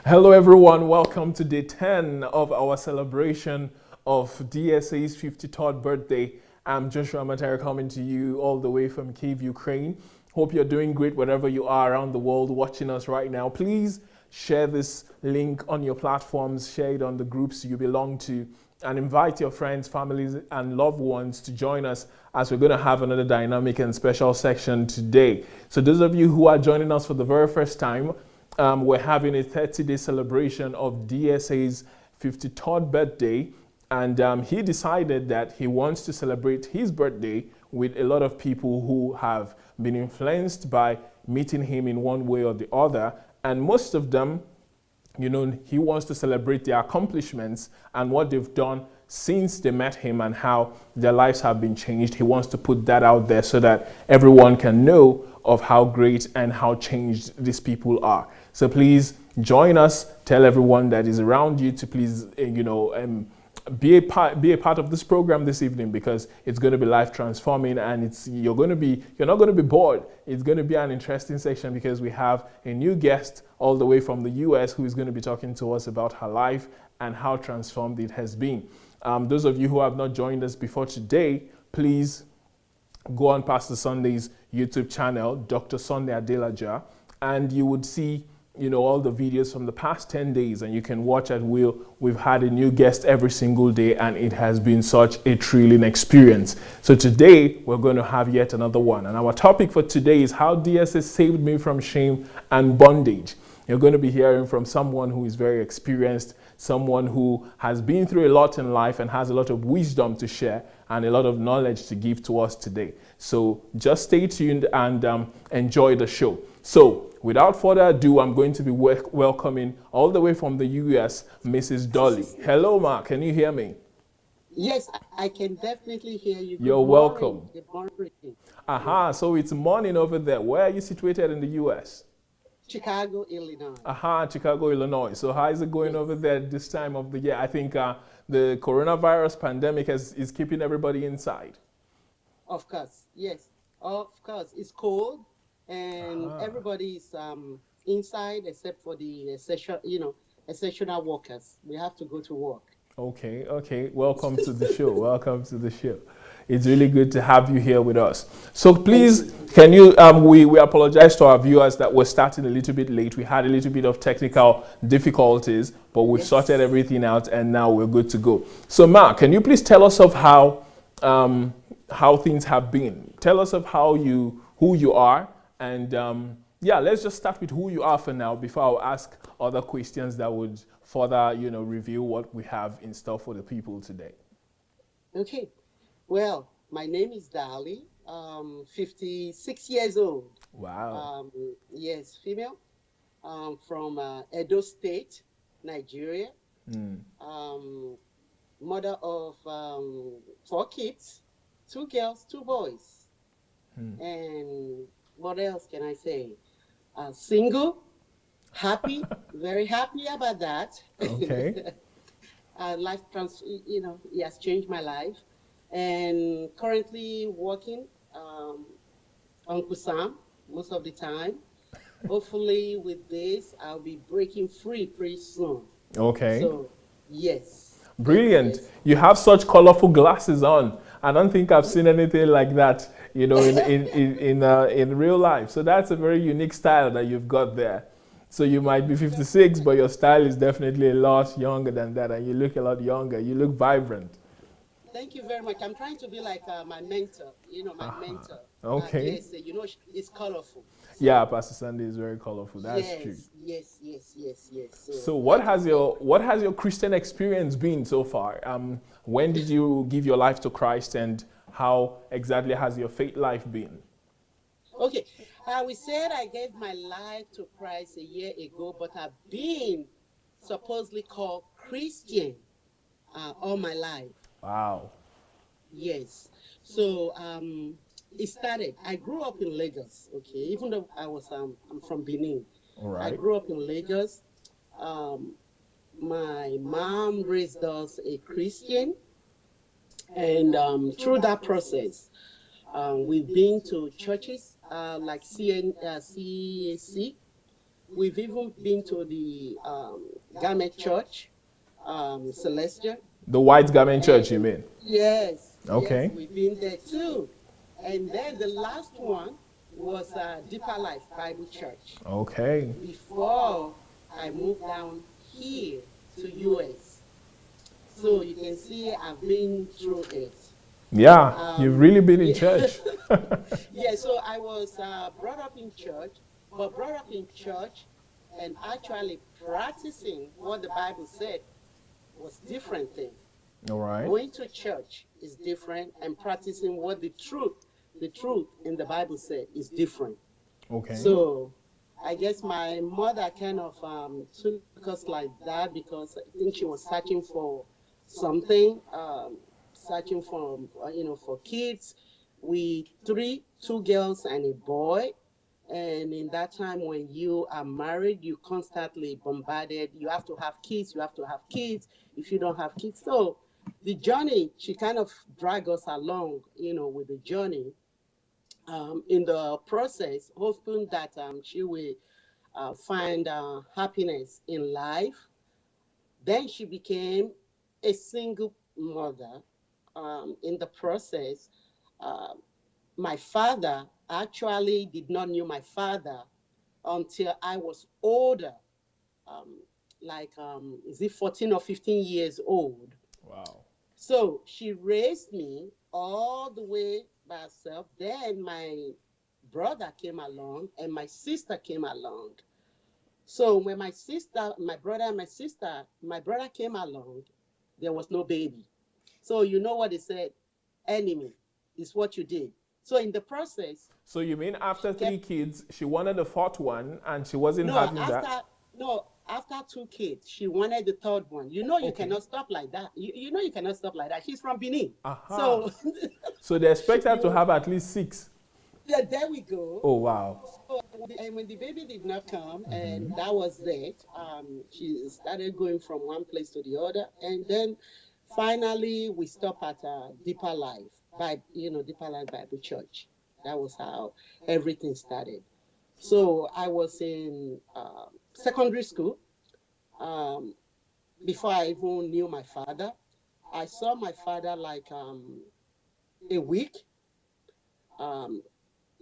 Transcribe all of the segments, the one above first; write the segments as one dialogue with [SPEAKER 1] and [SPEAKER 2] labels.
[SPEAKER 1] Hello, everyone. Welcome to day 10 of our celebration of DSA's 53rd birthday. I'm Joshua Matera coming to you all the way from Kyiv, Ukraine. Hope you're doing great wherever you are around the world watching us right now. Please share this link on your platforms, share it on the groups you belong to, and invite your friends, families, and loved ones to join us as we're going to have another dynamic and special section today. So those of you who are joining us for the very first time, we're having a 30-day celebration of DSA's 53rd birthday, and he decided that he wants to celebrate his birthday with a lot of people who have been influenced by meeting him in one way or the other, and most of them, you know, he wants to celebrate their accomplishments and what they've done since they met him and how their lives have been changed. He wants to put that out there so that everyone can know of how great and how changed these people are. So please join us. Tell everyone that is around you to please, be a part of this program this evening, because it's going to be life transforming, and you're not going to be bored. It's going to be an interesting section because we have a new guest all the way from the US who is going to be talking to us about her life and how transformed it has been. Those of you who have not joined us before today, please go on Pastor Sunday's YouTube channel, Dr. Sunday Adelaja, and you would see, all the videos from the past 10 days, and you can watch at will. We've had a new guest every single day, and it has been such a thrilling experience. So today, we're going to have yet another one. And our topic for today is how DSA saved me from shame and bondage. You're going to be hearing from someone who is very experienced, someone who has been through a lot in life and has a lot of wisdom to share and a lot of knowledge to give to us today. So just stay tuned and enjoy the show. So without further ado, I'm going to be welcoming all the way from the US, Mrs. Dolly. Hello, Ma. Can you hear me?
[SPEAKER 2] Yes, I can definitely hear you.
[SPEAKER 1] You're welcome.
[SPEAKER 2] Good morning.
[SPEAKER 1] Aha, so it's morning over there. Where are you situated in the US?
[SPEAKER 2] Chicago, Illinois.
[SPEAKER 1] Aha, Chicago, Illinois. So how is it going over there this time of the year? I think the coronavirus pandemic is keeping everybody inside.
[SPEAKER 2] Of course, yes. Of course, it's cold, and everybody's inside except for the essential workers. We have to go to work.
[SPEAKER 1] Okay. Welcome to the show. Welcome to the show. It's really good to have you here with us. So please, can you, we apologize to our viewers that we're starting a little bit late. We had a little bit of technical difficulties, but we've sorted everything out and now we're good to go. So Ma, can you please tell us of how things have been? Tell us of who you are, and let's just start with who you are for now before I'll ask other questions that would further, reveal what we have in store for the people today.
[SPEAKER 2] Okay. Well, my name is Dolly, 56 years old.
[SPEAKER 1] Wow.
[SPEAKER 2] Yes, female, from Edo State, Nigeria. Mother of 4 kids, 2 girls, 2 boys. And what else can I say? Single, happy, very happy about that.
[SPEAKER 1] Okay.
[SPEAKER 2] Life it has changed my life. And currently working Uncle Sam most of the time. Hopefully with this, I'll be breaking free pretty soon.
[SPEAKER 1] Okay.
[SPEAKER 2] So, yes.
[SPEAKER 1] Brilliant.
[SPEAKER 2] Yes.
[SPEAKER 1] You have such colorful glasses on. I don't think I've seen anything like that, in real life. So that's a very unique style that you've got there. So you might be 56, but your style is definitely a lot younger than that, and you look a lot younger. You look vibrant.
[SPEAKER 2] Thank you very much. I'm trying to be like my mentor, my mentor.
[SPEAKER 1] Okay.
[SPEAKER 2] DSA, it's colorful. So,
[SPEAKER 1] yeah, Pastor Sunday is very colorful. That's true.
[SPEAKER 2] Yes.
[SPEAKER 1] So what has your Christian experience been so far? When did you give your life to Christ, and how exactly has your faith life been?
[SPEAKER 2] Okay. We said I gave my life to Christ a year ago, but I've been supposedly called Christian all my life.
[SPEAKER 1] Wow.
[SPEAKER 2] Yes. So it started. I grew up in Lagos. Okay, even though I'm from Benin.
[SPEAKER 1] All right.
[SPEAKER 2] I grew up in Lagos. My mom raised us a Christian, and through that process, we've been to churches like CAC, We've even been to the Garment Church, Celestial.
[SPEAKER 1] The White Garment Church, you
[SPEAKER 2] And
[SPEAKER 1] mean?
[SPEAKER 2] yes, yes,
[SPEAKER 1] Okay.
[SPEAKER 2] we've been there too. And then the last one was Deeper Life Bible Church
[SPEAKER 1] Okay.
[SPEAKER 2] before I moved down here to US. So you can see I've been through it.
[SPEAKER 1] Yeah, you've really been in
[SPEAKER 2] Yeah,
[SPEAKER 1] church.
[SPEAKER 2] yeah. So I was brought up in church, but brought up in church and actually practicing what the Bible said was different thing.
[SPEAKER 1] All right.
[SPEAKER 2] Going to church is different, and practicing what the truth in the Bible said is different.
[SPEAKER 1] Okay.
[SPEAKER 2] So I guess my mother kind of took us like that because I think she was searching for something, searching for for kids. We two girls and a boy. And in that time, when you are married, you constantly bombarded. You have to have kids. You have to have kids. If you don't have kids, so the journey, she kind of dragged us along, with the journey. In the process, hoping that she will find happiness in life. Then she became a single mother. In the process, uh, my father actually did not knew my father until I was older, um, like is it 14 or 15 years old.
[SPEAKER 1] Wow.
[SPEAKER 2] So she raised me all the way by herself. Then my brother came along and my sister came along. So when my brother and my brother came along, there was no baby. So you know what they said? Enemy is what you did. So in the process,
[SPEAKER 1] So you mean
[SPEAKER 2] she
[SPEAKER 1] after three
[SPEAKER 2] kept
[SPEAKER 1] kids, she wanted a fourth one and she wasn't
[SPEAKER 2] no
[SPEAKER 1] having that?
[SPEAKER 2] after no after two kids, she wanted the third one. You know you
[SPEAKER 1] Okay.
[SPEAKER 2] cannot stop like that. You know you cannot stop like that. She's from Benin,
[SPEAKER 1] Aha.
[SPEAKER 2] so
[SPEAKER 1] So they expect her to
[SPEAKER 2] you
[SPEAKER 1] have at least six.
[SPEAKER 2] yeah, there we go.
[SPEAKER 1] Oh, wow.
[SPEAKER 2] So, and when the baby did not come, and that was it, she started going from one place to the other, and then finally we stopped at Deeper Life Bible Church. That was how everything started. So I was in secondary school um, before I even knew my father. I saw my father like a week. Um,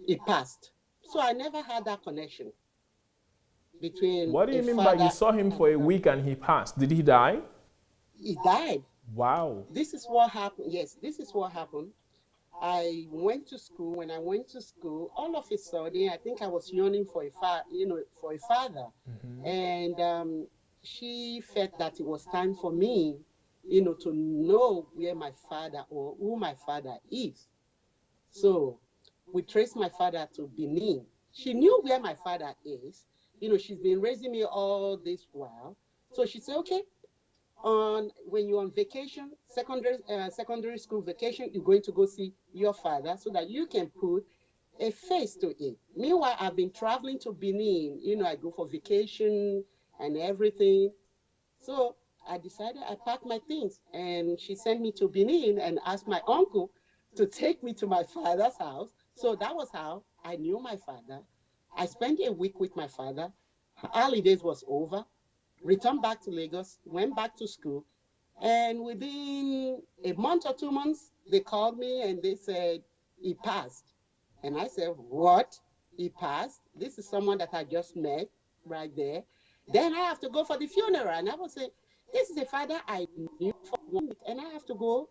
[SPEAKER 2] it passed. So I never had that connection between
[SPEAKER 1] What do
[SPEAKER 2] a
[SPEAKER 1] you mean by you
[SPEAKER 2] father
[SPEAKER 1] saw him
[SPEAKER 2] and
[SPEAKER 1] for a
[SPEAKER 2] son.
[SPEAKER 1] week and he passed? Did he die?
[SPEAKER 2] He died.
[SPEAKER 1] Wow.
[SPEAKER 2] This is what happened. Yes, this is what happened. I went to school. When I went to school, all of a sudden, I think I was yearning for for a father, and she felt that it was time for me, to know where my father or who my father is. So we traced my father to Benin. She knew where my father is. She's been raising me all this while. So she said, okay, on when you're on vacation, secondary school vacation, you're going to go see your father so that you can put a face to it. Meanwhile, I've been traveling to Benin. I go for vacation and everything. So I decided I packed my things and she sent me to Benin and asked my uncle to take me to my father's house. So that was how I knew my father. I spent a week with my father. Holidays was over. Returned back to Lagos, went back to school, and within a month or 2 months, they called me and they said he passed. And I said, what? He passed? This is someone that I just met right there. Then I have to go for the funeral. And I was saying, this is a father I knew for 1 week, and I have to go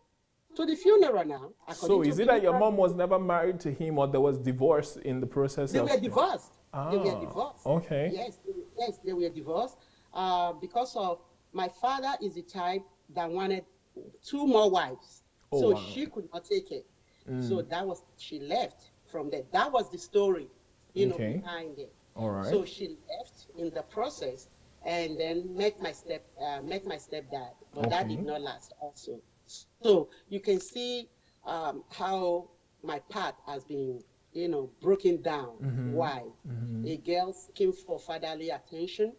[SPEAKER 2] to the funeral now,
[SPEAKER 1] So
[SPEAKER 2] according to
[SPEAKER 1] is it that your
[SPEAKER 2] biblical.
[SPEAKER 1] mom was never married to him or there was divorce in the process
[SPEAKER 2] They
[SPEAKER 1] of?
[SPEAKER 2] were divorced. They were
[SPEAKER 1] Ah,
[SPEAKER 2] divorced.
[SPEAKER 1] okay.
[SPEAKER 2] Yes, yes, they were divorced. Because of my father is the type that wanted two more wives,
[SPEAKER 1] Oh,
[SPEAKER 2] so
[SPEAKER 1] wow.
[SPEAKER 2] she could not take it. So that was she left from there. That was the story,
[SPEAKER 1] Okay.
[SPEAKER 2] behind it.
[SPEAKER 1] All right.
[SPEAKER 2] So she left in the process, and then met my stepdad, but that did
[SPEAKER 1] Okay.
[SPEAKER 2] not last. Also, so you can see how my path has been, broken down. Why? A girl seeking for fatherly attention,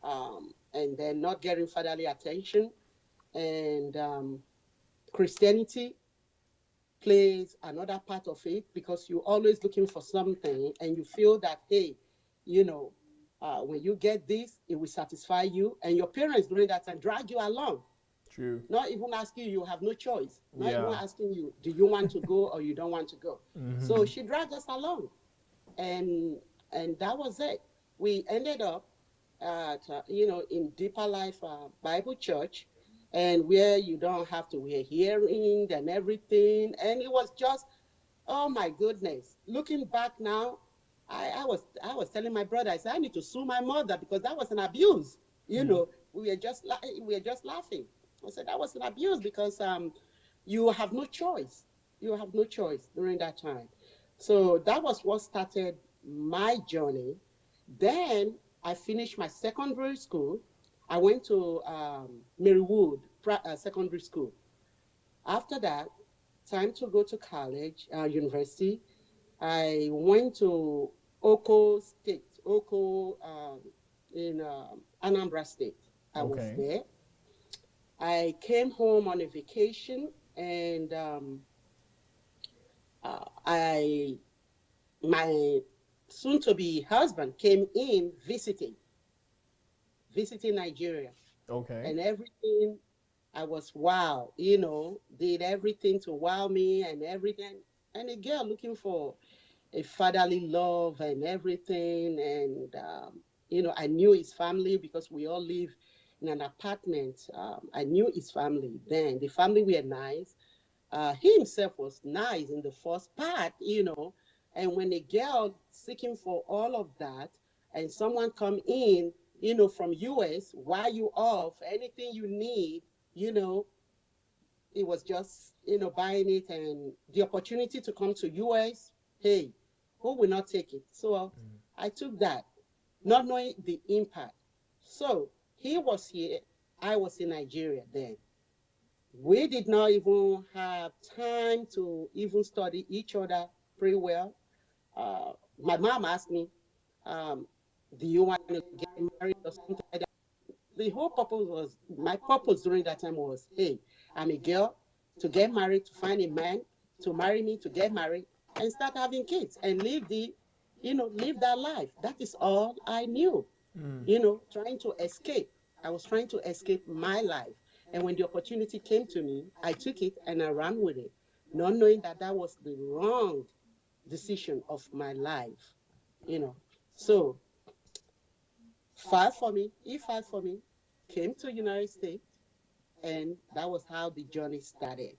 [SPEAKER 2] and then not getting fatherly attention, and Christianity plays another part of it because you're always looking for something and you feel that, hey, you know, When you get this, it will satisfy you. And your parents during that time drag you along,
[SPEAKER 1] True.
[SPEAKER 2] not even asking you, you have no choice. Not even
[SPEAKER 1] Yeah.
[SPEAKER 2] asking you, do you want to go or you don't want to go? So she dragged us along, and that was it. We ended up at in Deeper Life Bible Church, and where you don't have to wear hearing and everything, and it was just, oh my goodness. Looking back now, I was telling my brother, I said, I need to sue my mother because that was an abuse. We were just laughing. I said that was an abuse because you have no choice. You have no choice during that time. So that was what started my journey. Then I finished my secondary school. I went to Marywood Secondary School. After that, time to go to college, university. I went to Oko State, Oko in Anambra State. I was
[SPEAKER 1] Okay.
[SPEAKER 2] there. I came home on a vacation, and I my soon-to-be husband came in visiting Nigeria,
[SPEAKER 1] Okay.
[SPEAKER 2] and everything. I was wow, did everything to wow me and everything. And a girl looking for a fatherly love and everything. And, I knew his family because we all live in an apartment. I knew his family then. The family were nice. He himself was nice in the first part. And when a girl seeking for all of that and someone come in, from US, while you off, anything you need, you know, it was just, buying it, and the opportunity to come to US, hey, who will not take it? So I took that, not knowing the impact. So he was here, I was in Nigeria then. We did not even have time to even study each other pretty well. My mom asked me, um, do you want to get married or something like that? The whole purpose was, my purpose during that time was, hey, I'm a girl, to get married, to find a man, to marry me, to get married, and start having kids and live that life. That is all I knew, trying to escape. I was trying to escape my life. And when the opportunity came to me, I took it and I ran with it, not knowing that that was the wrong decision of my life, you know. So he filed for me, came to United States, and that was how the journey started.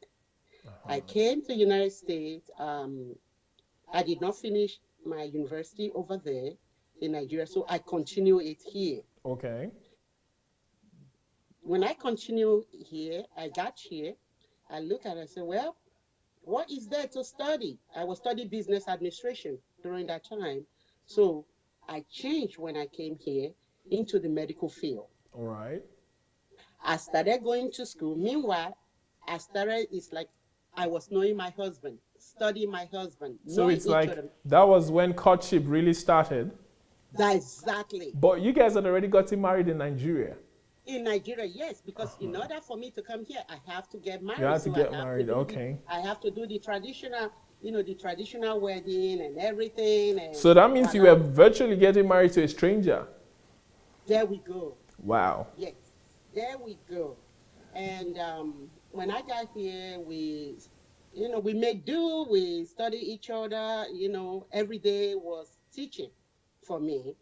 [SPEAKER 2] I came to United States. I did not finish my university over there in Nigeria, so I continue it here.
[SPEAKER 1] Okay.
[SPEAKER 2] When I continue here, I got here. I look at it and say, well, what is there to study? I was studying business administration during that time. So I changed when I came here into the medical field.
[SPEAKER 1] All right.
[SPEAKER 2] I started going to school. Meanwhile, it's like I was knowing my husband, studying my husband,
[SPEAKER 1] So
[SPEAKER 2] knowing
[SPEAKER 1] it's
[SPEAKER 2] each
[SPEAKER 1] like
[SPEAKER 2] other.
[SPEAKER 1] that was when courtship really started.
[SPEAKER 2] That exactly.
[SPEAKER 1] But you guys had already gotten married in Nigeria.
[SPEAKER 2] In Nigeria, yes, because in order for me to come here, I have to get
[SPEAKER 1] You
[SPEAKER 2] married.
[SPEAKER 1] had to
[SPEAKER 2] So I
[SPEAKER 1] get
[SPEAKER 2] have to
[SPEAKER 1] married.
[SPEAKER 2] do the
[SPEAKER 1] Okay.
[SPEAKER 2] I have to do the traditional wedding and everything. And
[SPEAKER 1] So that means you were
[SPEAKER 2] voila,
[SPEAKER 1] virtually getting married to a stranger.
[SPEAKER 2] there we go.
[SPEAKER 1] Wow.
[SPEAKER 2] Yes, there we go. And when I got here, we made do. We study each other. Every day was teaching for me.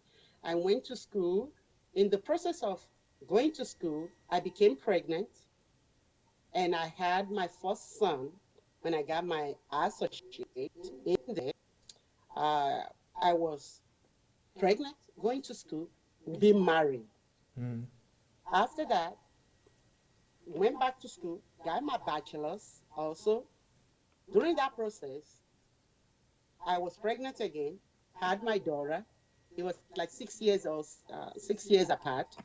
[SPEAKER 2] I went to school. In the process of going to school, I became pregnant, and I had my first son when I got my associate in there. Uh, I was pregnant, going to school, being married. After that, went back to school, got my bachelor's also. During that process, I was pregnant again, had my daughter. It was like 6 years or 6 years apart.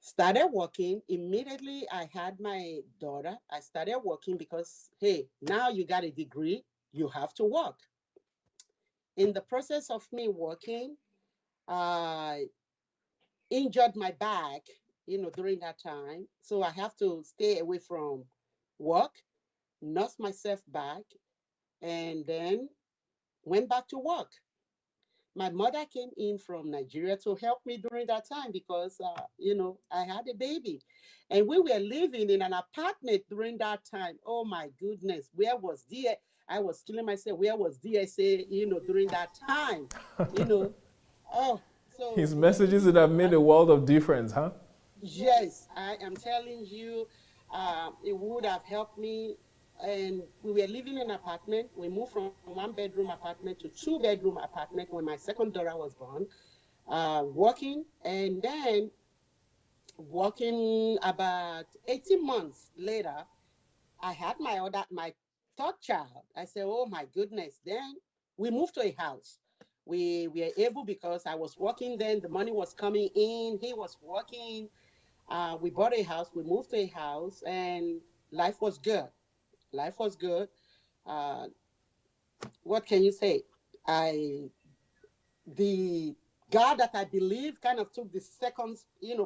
[SPEAKER 2] Started working. Immediately I had my daughter. I started working because, hey, now you got a degree, you have to work. In the process of me working, I injured my back, during that time. So I have to stay away from work, nurse myself back, and then went back to work. My mother came in from Nigeria to help me during that time because, I had a baby. And we were living in an apartment during that time. Oh my goodness, where was DSA? I was killing myself. Where was DSA, during that time? You know, oh, so
[SPEAKER 1] His
[SPEAKER 2] living
[SPEAKER 1] messages
[SPEAKER 2] in
[SPEAKER 1] would
[SPEAKER 2] an
[SPEAKER 1] have made a
[SPEAKER 2] apartment.
[SPEAKER 1] world of difference, huh?
[SPEAKER 2] Yes, I am telling you, it would have helped me. And we were living in an apartment. We moved from one bedroom apartment to two-bedroom apartment when my second daughter was born. Working, and then working about 18 months later, I had my third child. I said, oh my goodness. Then we moved to a house. We were able because I was working then, the money was coming in, he was working. We bought a house, we moved to a house, and life was good. Life was good. Uh, what can you say? I the God that I believe kind of took the second,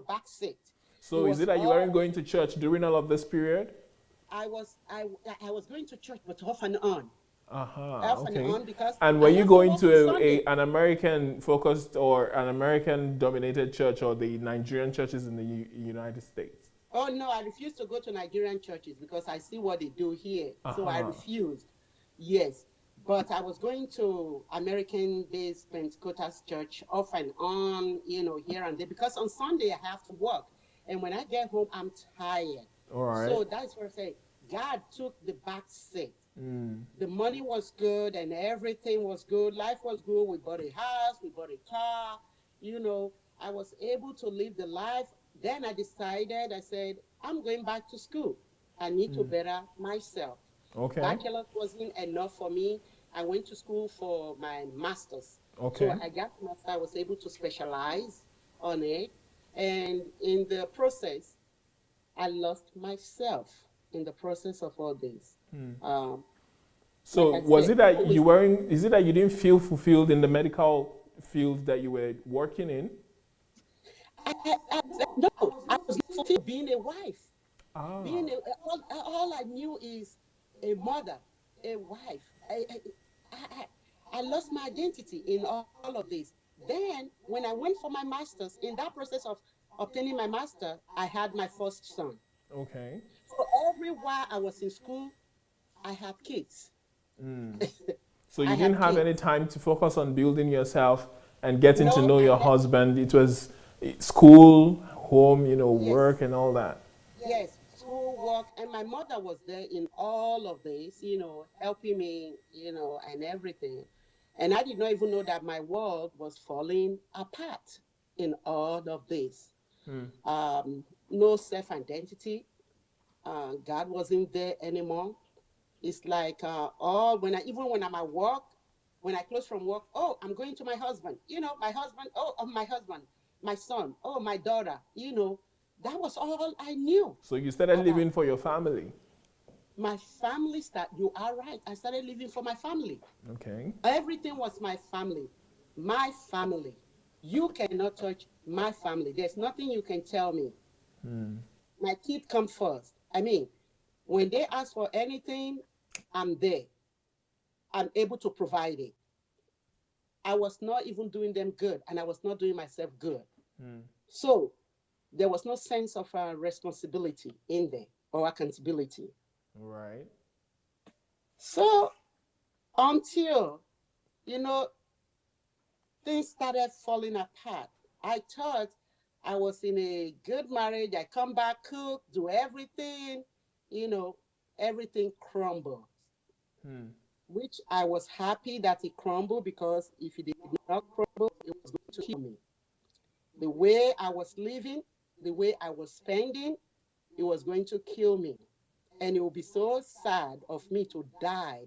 [SPEAKER 2] back seat. It
[SPEAKER 1] So is it
[SPEAKER 2] was
[SPEAKER 1] that you weren't
[SPEAKER 2] all
[SPEAKER 1] going to church during all of this period?
[SPEAKER 2] I was going to church, but off and
[SPEAKER 1] Okay.
[SPEAKER 2] on because
[SPEAKER 1] And were
[SPEAKER 2] I
[SPEAKER 1] you
[SPEAKER 2] have to
[SPEAKER 1] going
[SPEAKER 2] work on
[SPEAKER 1] to
[SPEAKER 2] Sunday.
[SPEAKER 1] an American focused or an American dominated church or the Nigerian churches in the United States?
[SPEAKER 2] Oh no, I refused to go to Nigerian churches because I see what they do here. So I
[SPEAKER 1] Uh-huh.
[SPEAKER 2] refused. Yes. But I was going to American based Pentecostal church off and on, here and there, because on Sunday I have to work. And when I get home, I'm tired.
[SPEAKER 1] All right.
[SPEAKER 2] So that's what I say. God took the back seat. The money was good and everything was good. Life was good. We bought a house, we bought a car. You know, I was able to live the life. Then I decided, I said, I'm going back to school. I need to better myself.
[SPEAKER 1] Okay.
[SPEAKER 2] Bachelor's wasn't enough for me. I went to school for my master's. So
[SPEAKER 1] Okay.
[SPEAKER 2] I got my master. I was able to specialize on it. And in the process, I lost myself in the process of all this. Um, like
[SPEAKER 1] So
[SPEAKER 2] I
[SPEAKER 1] was
[SPEAKER 2] said,
[SPEAKER 1] it that
[SPEAKER 2] people
[SPEAKER 1] you
[SPEAKER 2] is
[SPEAKER 1] weren't, is it that you didn't feel fulfilled in the medical field that you were working in?
[SPEAKER 2] no, I was not fulfilled being a wife.
[SPEAKER 1] Ah,
[SPEAKER 2] Being all I knew is a mother, a wife. I lost my identity in all of this. Then, when I went for my master's, in that process of obtaining my master, I had my first son.
[SPEAKER 1] okay.
[SPEAKER 2] So every while I was in school, I had kids.
[SPEAKER 1] So
[SPEAKER 2] I
[SPEAKER 1] you didn't
[SPEAKER 2] had
[SPEAKER 1] have any
[SPEAKER 2] kids.
[SPEAKER 1] time to focus on building yourself and getting to
[SPEAKER 2] No,
[SPEAKER 1] know
[SPEAKER 2] I
[SPEAKER 1] your
[SPEAKER 2] never.
[SPEAKER 1] husband. It was school, home,
[SPEAKER 2] Yes,
[SPEAKER 1] work and all that.
[SPEAKER 2] yes, school work, and my mother was there in all of this, helping me, and everything. And I did not even know that my world was falling apart in all of this. No self identity. God wasn't there anymore. It's like all when I'm at work, when I close from work, oh, I'm going to my husband. My husband. Oh, my husband, my son. Oh, my daughter. That was all I knew
[SPEAKER 1] So you started
[SPEAKER 2] about
[SPEAKER 1] living for your family.
[SPEAKER 2] my family. You are right. I started living for my family.
[SPEAKER 1] Okay.
[SPEAKER 2] Everything was my family. My family. You cannot touch my family. There's nothing you can tell me. My kids come first. I mean, when they ask for anything, I'm there. I'm able to provide it. I was not even doing them good, and I was not doing myself good. So there was no sense of responsibility in there or accountability.
[SPEAKER 1] Right.
[SPEAKER 2] So until, you know, things started falling apart, I thought I was in a good marriage. I come back, cook, do everything, you know, everything crumbled, which I was happy that it crumbled because if it did not crumble, it was going to kill me. The way I was living, the way I was spending, it was going to kill me. And it would be so sad of me to die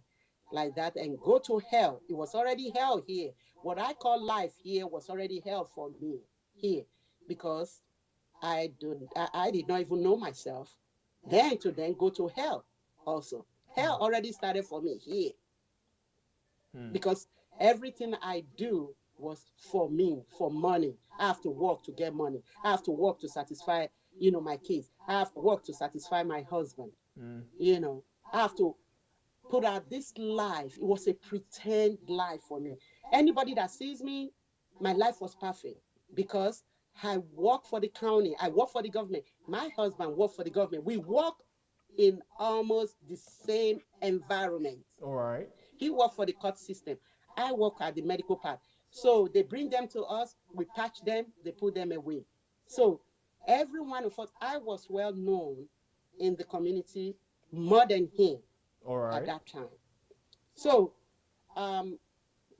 [SPEAKER 2] like that and go to hell. It was already hell here. What I call life here was already hell for me here because I did not even know myself. Then to then go to hell also. Hell already started for me here because everything I do was for me, for money. I have to work to get money. I have to work to satisfy, my kids. I have to work to satisfy my husband. You know, I have to put out this life. It was a pretend life for me. Anybody that sees me, my life was perfect because I work for the county, I work for the government. My husband worked for the government. We work in almost the same environment.
[SPEAKER 1] All right.
[SPEAKER 2] He worked for the court system. I work at the medical part. So they bring them to us, we patch them, they put them away. So every one of us, I was well known in the community more than him
[SPEAKER 1] All
[SPEAKER 2] at
[SPEAKER 1] right.
[SPEAKER 2] that time. So um,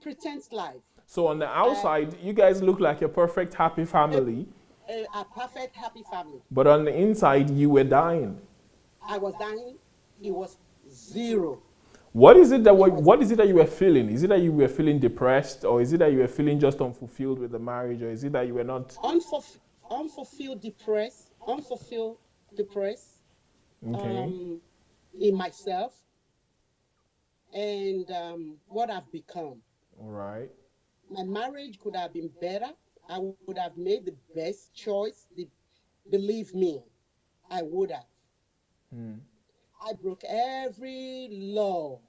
[SPEAKER 2] pretense life.
[SPEAKER 1] So on the
[SPEAKER 2] Uh,
[SPEAKER 1] outside, you guys look like a perfect happy
[SPEAKER 2] a,
[SPEAKER 1] family,
[SPEAKER 2] a perfect happy family.
[SPEAKER 1] but on the inside, you were dying.
[SPEAKER 2] I was dying. It was zero.
[SPEAKER 1] What is it that
[SPEAKER 2] It was
[SPEAKER 1] what is it that you were feeling? Is it that you were feeling depressed, or is it that you were feeling just unfulfilled with the marriage, or is it that you were not
[SPEAKER 2] unfulfilled, depressed
[SPEAKER 1] okay?
[SPEAKER 2] um, in myself and what I've become.
[SPEAKER 1] All right.
[SPEAKER 2] My marriage could have been better. I would have made the best choice. Believe me, I would have.
[SPEAKER 1] Hmm.
[SPEAKER 2] I broke every law.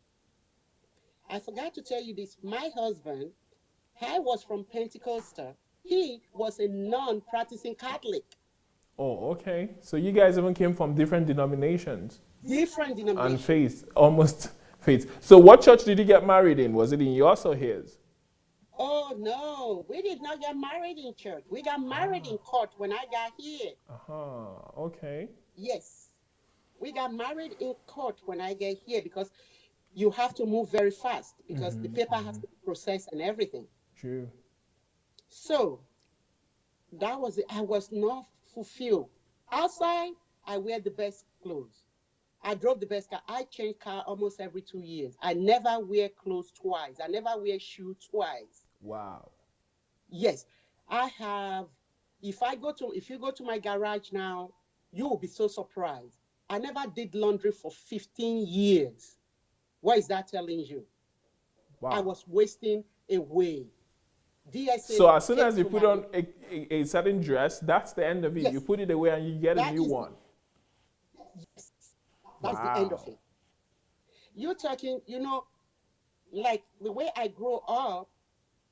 [SPEAKER 2] I forgot to tell you this. My husband, I was from Pentecostal. He was a non-practicing Catholic.
[SPEAKER 1] Oh, okay. So you guys even came from different denominations
[SPEAKER 2] Different
[SPEAKER 1] and
[SPEAKER 2] denomination.
[SPEAKER 1] faith, almost faith. So what church did you get married in? Was it in yours or his?
[SPEAKER 2] Oh no, we did not get married in church. We got married in court when I got here.
[SPEAKER 1] Uh-huh. Okay.
[SPEAKER 2] Yes, we got married in court when I get here because you have to move very fast because the paper has to be processed and everything.
[SPEAKER 1] True.
[SPEAKER 2] So that was it. I was not fulfilled. Outside, I wear the best clothes. I drove the best car. I change car almost every 2 years. I never wear clothes twice. I never wear shoe twice.
[SPEAKER 1] Wow.
[SPEAKER 2] Yes, I have. If you go to my garage now, you will be so surprised. I never did laundry for 15 years. What is that telling you? I
[SPEAKER 1] Wow.
[SPEAKER 2] was wasting away. DSA
[SPEAKER 1] So as soon
[SPEAKER 2] came
[SPEAKER 1] as you
[SPEAKER 2] to
[SPEAKER 1] put
[SPEAKER 2] my
[SPEAKER 1] on a certain dress, that's the end of it. You
[SPEAKER 2] yes.
[SPEAKER 1] put it away and you get a
[SPEAKER 2] That
[SPEAKER 1] new
[SPEAKER 2] is
[SPEAKER 1] one.
[SPEAKER 2] yes. That's the end of
[SPEAKER 1] Wow.
[SPEAKER 2] it. You're talking, like the way I grew up,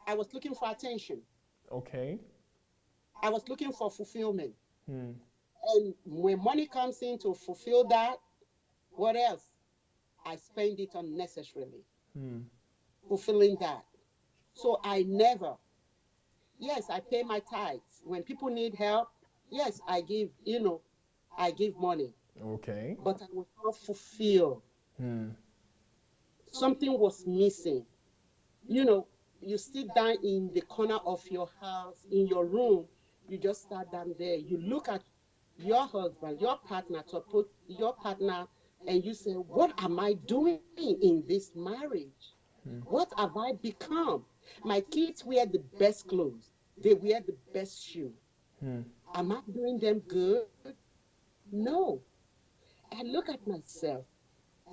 [SPEAKER 2] I was looking for attention.
[SPEAKER 1] Okay.
[SPEAKER 2] I was looking for fulfillment.
[SPEAKER 1] Hmm.
[SPEAKER 2] And when money comes in to fulfill that, what else? I spend it unnecessarily,
[SPEAKER 1] Hmm.
[SPEAKER 2] fulfilling that. So I never, yes, I pay my tithes. When people need help, yes, I give money,
[SPEAKER 1] Okay.
[SPEAKER 2] but I was not fulfilled.
[SPEAKER 1] Hmm.
[SPEAKER 2] Something was missing. You know, you sit down in the corner of your house, in your room, you just sat down there. You look at your husband, your partner, and you say, what am I doing in this marriage? What have I become? My kids wear the best clothes, they wear the best shoe.
[SPEAKER 1] Hmm.
[SPEAKER 2] Am I doing them good? No. I look at myself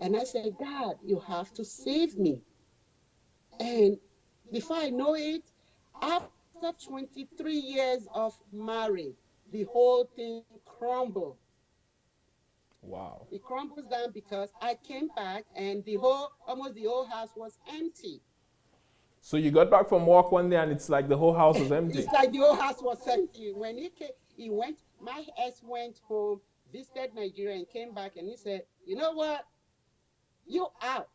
[SPEAKER 2] and I say, God, you have to save me. And before I know it, after 23 years of marriage, the whole thing crumbled.
[SPEAKER 1] Wow.
[SPEAKER 2] It crumbles down because I came back and almost the whole house was empty.
[SPEAKER 1] So you got back from work one day and it's like the whole house was empty.
[SPEAKER 2] It's like the whole house was empty. When he came, my ex went home, visited Nigeria and came back and he said, you know what? You out.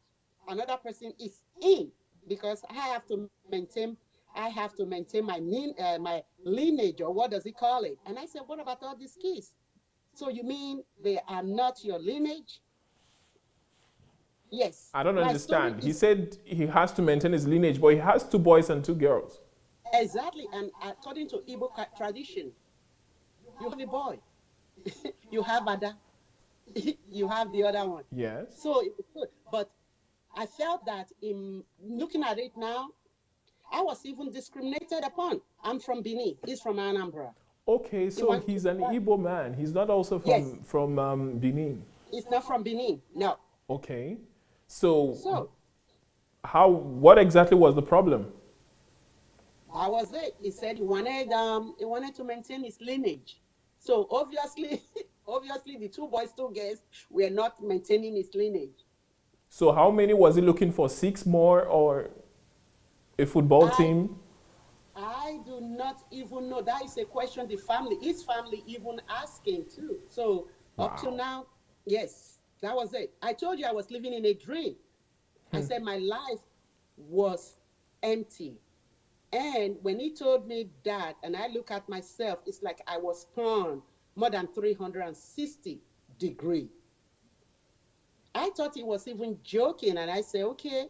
[SPEAKER 2] Another person is in because I have to maintain my lineage, or what does he call it? And I said, what about all these kids? So you mean they are not your lineage? Yes.
[SPEAKER 1] I don't
[SPEAKER 2] My story
[SPEAKER 1] understand. He
[SPEAKER 2] is
[SPEAKER 1] said he has to maintain his lineage, but he has two boys and two girls.
[SPEAKER 2] exactly, and according to Igbo tradition, you have a boy, you have Ada, you have the other one.
[SPEAKER 1] Yes.
[SPEAKER 2] So it's good. But I felt that in looking at it now, I was even discriminated upon. I'm from Benin. He's from Anambra.
[SPEAKER 1] Okay,
[SPEAKER 2] He
[SPEAKER 1] so
[SPEAKER 2] wants to
[SPEAKER 1] he's an
[SPEAKER 2] work.
[SPEAKER 1] Igbo man. He's not also
[SPEAKER 2] Yes,
[SPEAKER 1] from Benin.
[SPEAKER 2] he's not from Benin. No.
[SPEAKER 1] Okay. So
[SPEAKER 2] So
[SPEAKER 1] what exactly was the problem?
[SPEAKER 2] that was it. He said he wanted to maintain his lineage. So obviously, obviously the two boys, two girls were not maintaining his lineage.
[SPEAKER 1] So how many was he looking for? 6 more or a football team?
[SPEAKER 2] I do not even know. That is a question his family even asking too. So up to
[SPEAKER 1] Wow.
[SPEAKER 2] now, yes, that was it. I told you I was living in a dream. I said my life was empty. And when he told me that, and I look at myself, it's like I was turned more than 360 degree. I thought he was even joking, and I said, okay,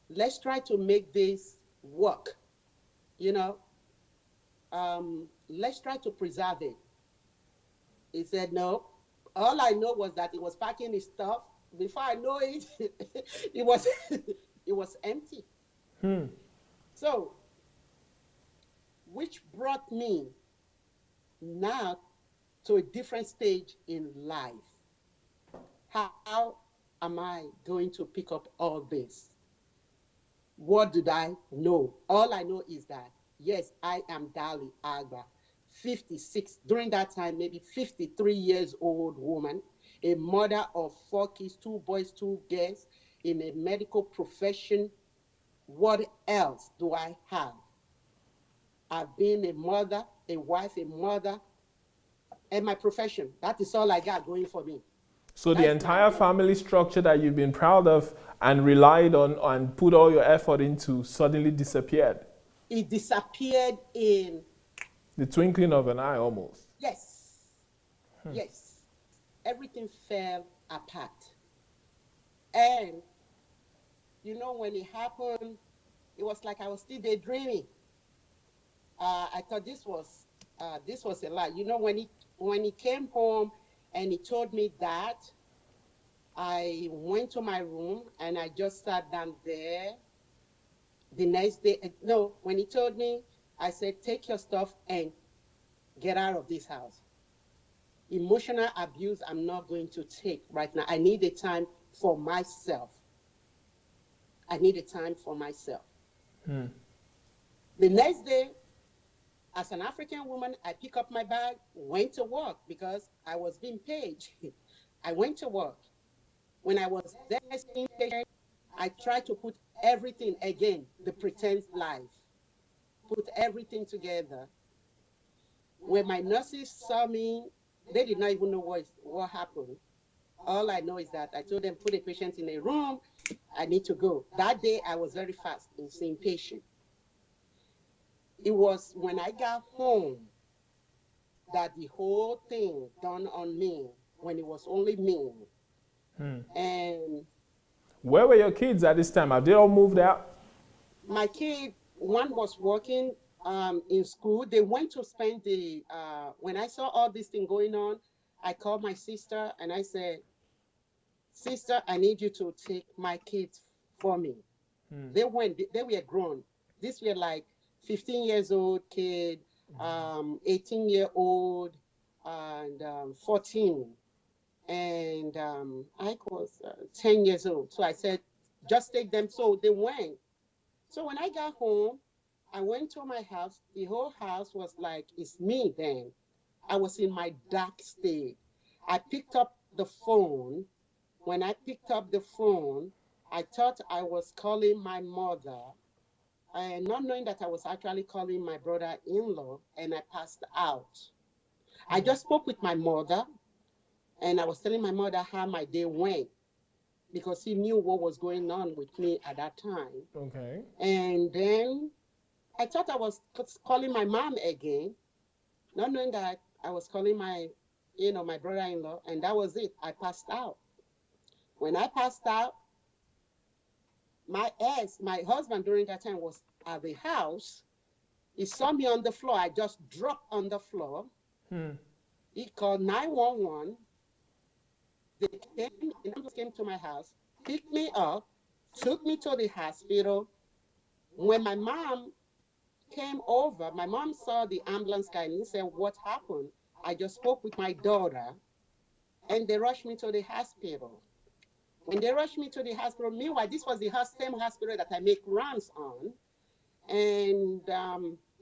[SPEAKER 2] let's try to make this work. You know, let's try to preserve it. He said, no. All I know was that he was packing his stuff. Before I know it, it was it was empty. So, which brought me now to a different stage in life. How am I going to pick up all this? What did I know? All I know is that, yes, I am DOLLY AGBA, 56, during that time, maybe 53 years old woman, a mother of 4 kids, 2 boys, 2 girls, in a medical profession. What else do I have? I've been a mother, a wife, a mother, and my profession. That is all I got going for me.
[SPEAKER 1] So the entire family structure that you've been proud of and relied on and put all your effort into suddenly disappeared.
[SPEAKER 2] It disappeared in
[SPEAKER 1] the twinkling of an eye almost.
[SPEAKER 2] Yes. Yes. Everything fell apart. And you know, when it happened, it was like I was still daydreaming. I thought this was a lie. You know, when he came home and he told me that, I went to my room and I just sat down there. The next day, no, when he told me, I said, take your stuff and get out of this house. Emotional abuse, I'm not going to take right now. I need a time for myself. I need a time for myself. The next day, as an African woman, I pick up my bag, went to work because I was being paid. I went to work. When I was there seeing patients, I tried to put everything again, the pretend life, put everything together. When my nurses saw me, they did not even know what happened. All I know is that I told them, put a patient in a room, I need to go. That day, I was very fast in seeing patients. It was when I got home that the whole thing dawned on me, when it was only me. And
[SPEAKER 1] where were your kids at this time? Have they all moved out?
[SPEAKER 2] My kid, one was working in school. They went to spend when I saw all this thing going on, I called my sister and I said, sister, I need you to take my kids for me. They were grown. These were like 15 years old kid, 18-year-old, and 14. And I was 10 years old. So I said, just take them. So they went. So when I got home, I went to my house. The whole house was like, it's me then. I was in my dark state. I picked up the phone. When I picked up the phone, I thought I was calling my mother, and not knowing that I was actually calling my brother-in-law, and I passed out. I just spoke with my mother, and I was telling my mother how my day went, because he knew what was going on with me at that time.
[SPEAKER 1] Okay.
[SPEAKER 2] And then I thought I was calling my mom again, not knowing that I was calling my brother-in-law, and that was it. I passed out. When I passed out, my husband during that time was at the house. He saw me on the floor. I just dropped on the floor. He called 911. The ambulance came to my house, picked me up, took me to the hospital. When my mom came over, my mom saw the ambulance guy and he said, what happened? I just spoke with my daughter, and they rushed me to the hospital. When they rushed me to the hospital, meanwhile, this was the same hospital that I make runs on. And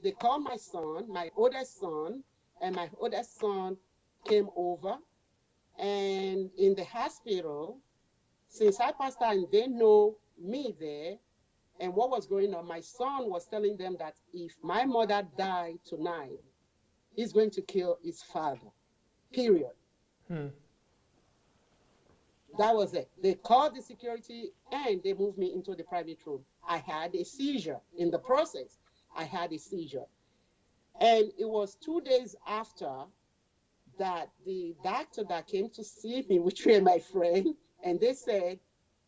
[SPEAKER 2] they called my son, my oldest son, and my oldest son came over. And in the hospital, Since I passed out and they know me there and what was going on, my son was telling them that if my mother died tonight, he's going to kill his father. Period. That was it. They called the security and they moved me into the private room. I had a seizure in the process. I had a seizure. And it was 2 days after that the doctor that came to see me, which were my friend, and they said,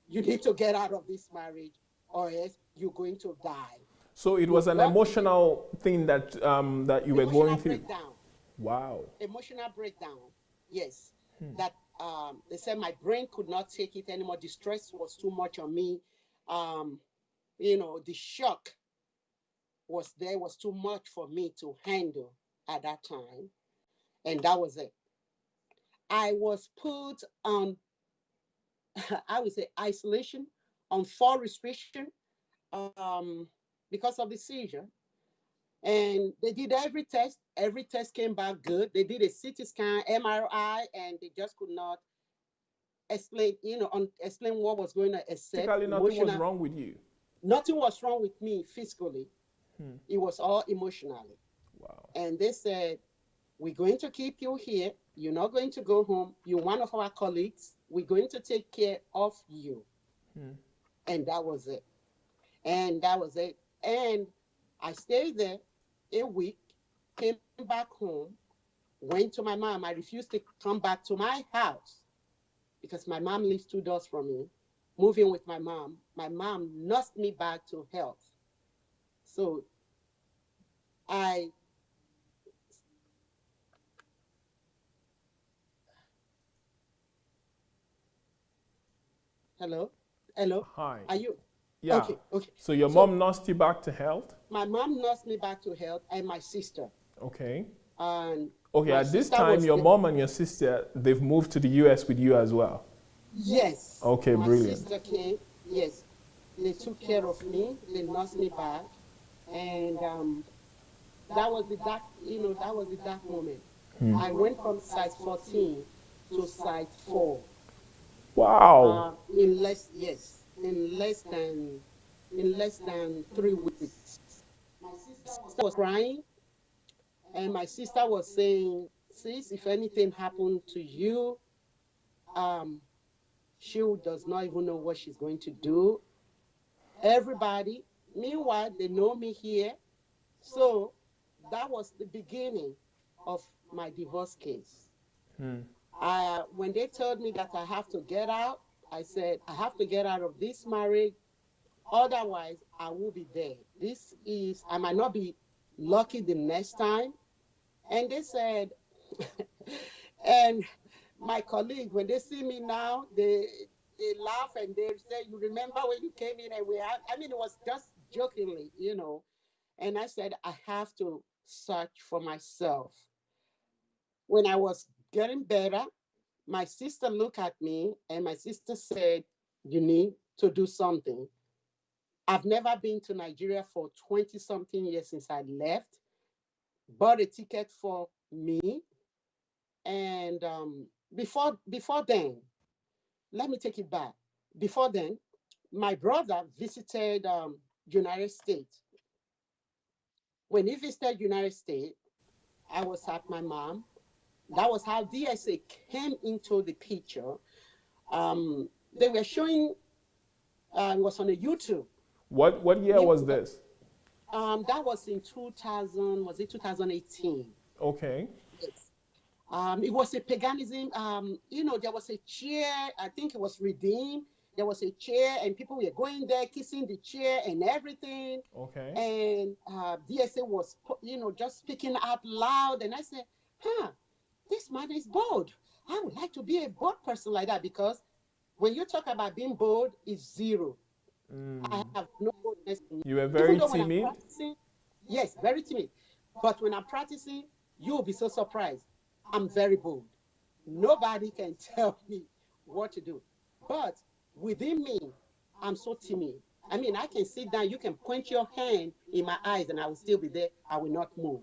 [SPEAKER 2] you need to get out of this marriage or else you're going to die.
[SPEAKER 1] So it was an emotional thing that that you were going through.
[SPEAKER 2] Breakdown.
[SPEAKER 1] Wow.
[SPEAKER 2] Emotional breakdown. Yes. That they said my brain could not take it anymore. The stress was too much on me. The shock was too much for me to handle at that time. And that was it. I was put on, I would say, isolation, on full restriction, because of the seizure. And they did every test. Every test came back good. They did a CT scan, MRI, and they just could not explain, explain what was going on. Except
[SPEAKER 1] nothing was wrong with you.
[SPEAKER 2] Nothing was wrong with me physically. It was all emotionally.
[SPEAKER 1] Wow.
[SPEAKER 2] And they said, we're going to keep you here. You're not going to go home. You're one of our colleagues. We're going to take care of you. And that was it. And I stayed there a week, came back home, went to my mom. I refused to come back to my house because my mom lives 2 doors from me. Moving with my mom nursed me back to health. So Hello?
[SPEAKER 1] Hi.
[SPEAKER 2] Are you?
[SPEAKER 1] Yeah.
[SPEAKER 2] Okay.
[SPEAKER 1] So your mom nursed you back to health?
[SPEAKER 2] My mom nursed me back to health, and my sister.
[SPEAKER 1] Okay.
[SPEAKER 2] And
[SPEAKER 1] okay, at this time, your mom and your sister, they've moved to the US with you as well?
[SPEAKER 2] Yes.
[SPEAKER 1] Okay, brilliant.
[SPEAKER 2] My sister came, yes. They took care of me, they nursed me back, and that was the dark moment. I went from site 14 to site 4.
[SPEAKER 1] Wow.
[SPEAKER 2] In less than 3 weeks. My sister was crying, and my sister was saying, sis, if anything happened to you, she does not even know what she's going to do. Everybody, meanwhile, they know me here. So that was the beginning of my divorce case. When they told me that I have to get out, I said, I have to get out of this marriage. Otherwise, I will be dead. I might not be lucky the next time. And they said, and my colleague, when they see me now, they laugh and they say, you remember when you came in and it was just jokingly, And I said, I have to search for myself. When I was getting better, my sister looked at me and my sister said, you need to do something. I've never been to Nigeria for 20-something years since I left. Bought a ticket for me. And before then, let me take it back. Before then, my brother visited United States. When he visited United States, I was at my mom. That was how DSA came into the picture. They were showing, it was on a YouTube.
[SPEAKER 1] What year was this?
[SPEAKER 2] That was in 2018?
[SPEAKER 1] Okay.
[SPEAKER 2] Yes. It was a paganism. There was a chair. I think it was Redeemed. There was a chair, and people were going there, kissing the chair and everything.
[SPEAKER 1] Okay.
[SPEAKER 2] And DSA was, just speaking out loud. And I said, this man is bold. I would like to be a bold person like that, because when you talk about being bold, it's zero. I have no boldness.
[SPEAKER 1] You were very timid?
[SPEAKER 2] Yes, very timid. But when I'm practicing, you'll be so surprised. I'm very bold. Nobody can tell me what to do. But within me, I'm so timid. I can sit down, you can point your hand in my eyes and I will still be there. I will not move.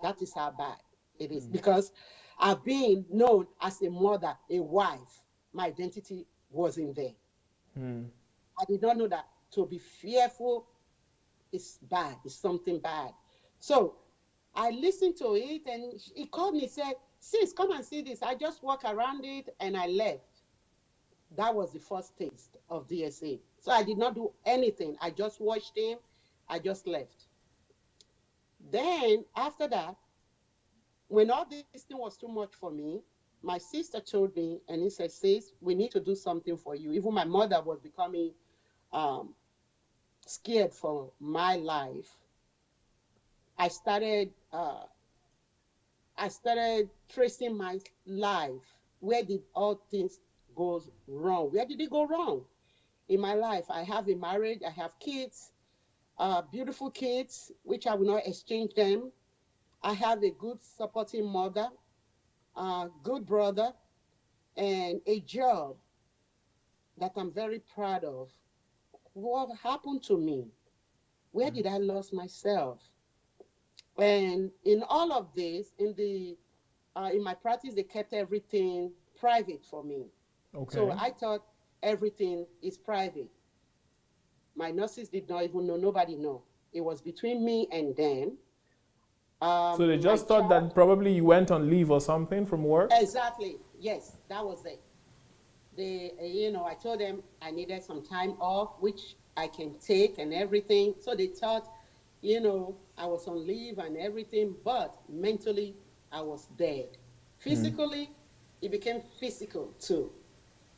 [SPEAKER 2] That is how bad it is, because I've been known as a mother, a wife. My identity wasn't there.
[SPEAKER 1] Hmm.
[SPEAKER 2] I did not know that to be fearful is bad, is something bad. So I listened to it, and he called me, said, "Sis, come and see this." I just walked around it and I left. That was the first taste of DSA. So I did not do anything. I just watched him. I just left. Then after that, when all this thing was too much for me, my sister told me, and he said, "Sis, we need to do something for you." Even my mother was becoming um, scared for my life. I started uh, I started tracing my life. Where did all things go wrong? Where did it go wrong in my life? I have a marriage. I have kids, beautiful kids, which I will not exchange them. I have a good supporting mother, a good brother, and a job that I'm very proud of. What happened to me? Where did I lose myself? And in all of this, in my practice, they kept everything private for me. So
[SPEAKER 1] Okay.
[SPEAKER 2] I thought everything is private. My nurses did not even know, nobody know. It was between me and them.
[SPEAKER 1] So they
[SPEAKER 2] My
[SPEAKER 1] just thought
[SPEAKER 2] child,
[SPEAKER 1] that probably you went on leave or something from work?
[SPEAKER 2] exactly, yes, that was it. I told them I needed some time off, which I can take and everything. So they thought, I was on leave and everything, but mentally I was dead.
[SPEAKER 1] Hmm.
[SPEAKER 2] Physically, it became physical too.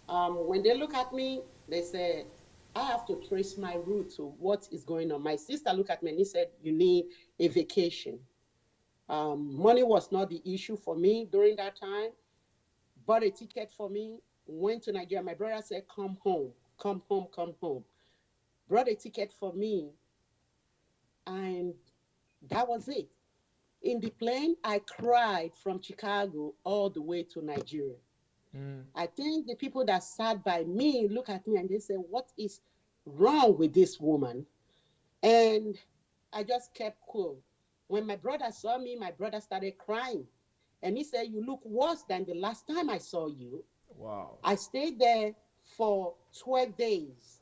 [SPEAKER 2] When they look at me, they said, I have to trace my route to what is going on. My sister looked at me and he said, you need a vacation. Money was not the issue for me during that time. Bought a ticket for me, went to Nigeria. My brother said, come home, come home, come home. Brought a ticket for me, and that was it. In the plane, I cried from Chicago all the way to Nigeria.
[SPEAKER 1] Hmm.
[SPEAKER 2] I think the people that sat by me look at me and they say, what is wrong with this woman? And I just kept cool. When my brother saw me, my brother started crying. And he said, you look worse than the last time I saw you.
[SPEAKER 1] Wow.
[SPEAKER 2] I stayed there for 12 days.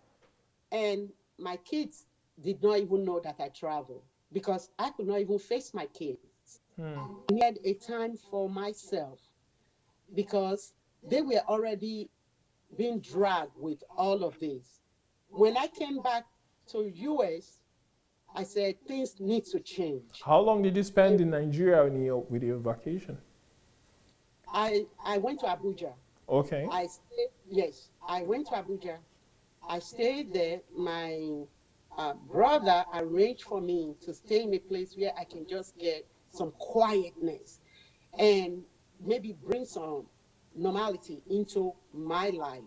[SPEAKER 2] And my kids did not even know that I traveled because I could not even face my kids.
[SPEAKER 1] Hmm.
[SPEAKER 2] I needed a time for myself because they were already being dragged with all of this. When I came back to US, I said things need to change.
[SPEAKER 1] How long did you spend in Nigeria with your vacation?
[SPEAKER 2] I went to Abuja.
[SPEAKER 1] Okay.
[SPEAKER 2] Yes, I went to Abuja. I stayed there. My brother arranged for me to stay in a place where I can just get some quietness and maybe bring some normality into my life,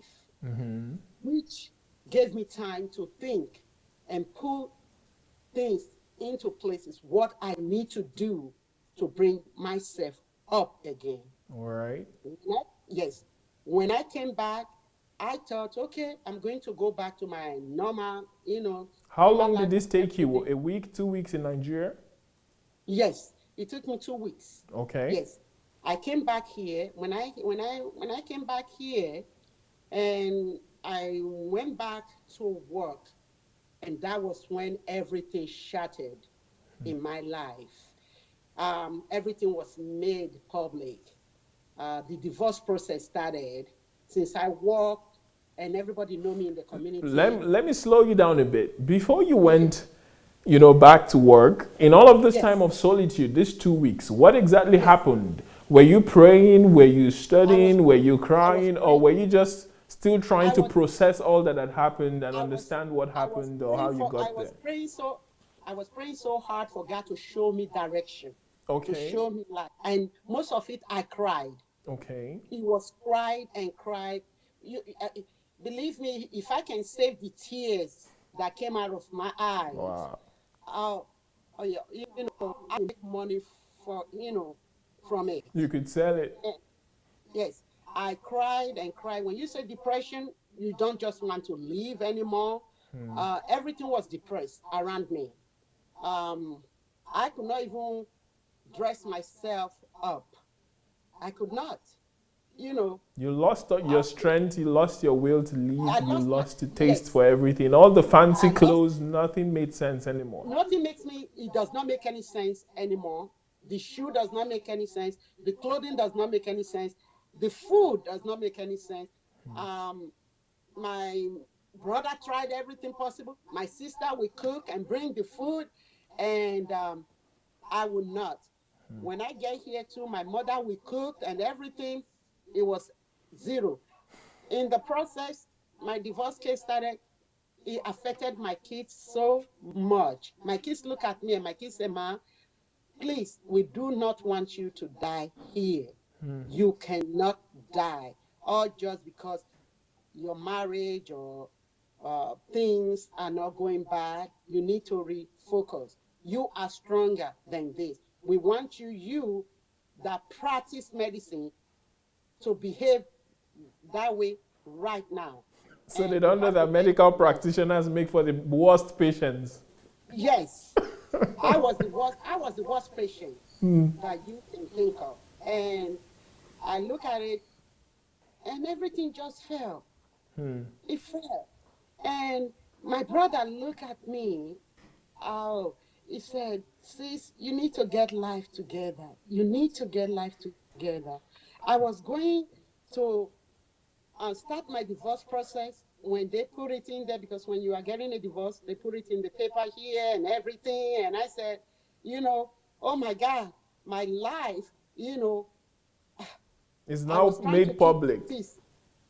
[SPEAKER 1] Mm-hmm.
[SPEAKER 2] which gave me time to think and put things into places, what I need to do to bring myself up again.
[SPEAKER 1] All right.
[SPEAKER 2] Yes. When I came back, I thought, okay, I'm going to go back to my normal,
[SPEAKER 1] How
[SPEAKER 2] normal
[SPEAKER 1] long did
[SPEAKER 2] life
[SPEAKER 1] this
[SPEAKER 2] and
[SPEAKER 1] take you?
[SPEAKER 2] everything.
[SPEAKER 1] A week, 2 weeks in Nigeria?
[SPEAKER 2] Yes, it took me 2 weeks.
[SPEAKER 1] Okay.
[SPEAKER 2] Yes, I came back here. When I came back here, and I went back to work, and that was when everything shattered in my life. Everything was made public. The divorce process started since I walked and everybody know me in the community.
[SPEAKER 1] Let me slow you down a bit. Before you
[SPEAKER 2] Okay.
[SPEAKER 1] went, back to work, in all of this time
[SPEAKER 2] Yes.
[SPEAKER 1] of solitude, these 2 weeks, what exactly
[SPEAKER 2] Yes.
[SPEAKER 1] happened? Were you praying? Were you
[SPEAKER 2] I was
[SPEAKER 1] studying? Were you
[SPEAKER 2] I was
[SPEAKER 1] crying? Or
[SPEAKER 2] praying.
[SPEAKER 1] were you just still trying
[SPEAKER 2] I
[SPEAKER 1] to
[SPEAKER 2] was
[SPEAKER 1] process all that had happened and
[SPEAKER 2] I was
[SPEAKER 1] understand what
[SPEAKER 2] I was
[SPEAKER 1] happened or how
[SPEAKER 2] praying
[SPEAKER 1] you
[SPEAKER 2] for
[SPEAKER 1] got there?
[SPEAKER 2] I was praying so hard for God to show me direction, to
[SPEAKER 1] Okay.
[SPEAKER 2] show me light. And most of it I cried.
[SPEAKER 1] Okay.
[SPEAKER 2] It was cried and cried. Believe me, if I can save the tears that came out of my eyes,
[SPEAKER 1] Wow.
[SPEAKER 2] I'll, oh yeah, I make money for from it.
[SPEAKER 1] You could sell it.
[SPEAKER 2] Eh, Yes, I cried and cried. When you say depression, you don't just want to live anymore. Everything was depressed around me. Um, I could not even dress myself up. I could not. you know,
[SPEAKER 1] You lost your strength, you lost your will to
[SPEAKER 2] I
[SPEAKER 1] live, you
[SPEAKER 2] lost my,
[SPEAKER 1] lost the taste
[SPEAKER 2] yes,
[SPEAKER 1] for everything. All the fancy
[SPEAKER 2] I lost,
[SPEAKER 1] clothes, nothing made sense anymore.
[SPEAKER 2] nothing makes me, it does not make any sense anymore. The shoe does not make any sense. The clothing does not make any sense. The food does not make any sense. Um, my brother tried everything possible. My sister would cook and bring the food, and I would not. When I get here too, my mother will cook and everything. It was zero. In the process, my divorce case started. It affected my kids so much. My kids look at me and my kids say, "Ma, please, we do not want you to die here. You cannot die, all just because your marriage or things are not going bad. You need to refocus. You are stronger than this. We want you that practice medicine to behave that way right now.
[SPEAKER 1] So they
[SPEAKER 2] And you
[SPEAKER 1] don't know
[SPEAKER 2] have to
[SPEAKER 1] that
[SPEAKER 2] let
[SPEAKER 1] medical
[SPEAKER 2] it go."
[SPEAKER 1] practitioners make for the worst patients.
[SPEAKER 2] Yes, I was the worst patient that you can think of. And I look at it and everything just fell. It fell. And my brother looked at me. Oh, he said, "Sis, you need to get life together. You need to get life together." I was going to start my divorce process when they put it in there, because when you are getting a divorce, they put it in the paper here and everything. And I said, you know, oh my God, my life, you know,
[SPEAKER 1] It's
[SPEAKER 2] I
[SPEAKER 1] now
[SPEAKER 2] was trying to
[SPEAKER 1] made
[SPEAKER 2] keep
[SPEAKER 1] public.
[SPEAKER 2] peace.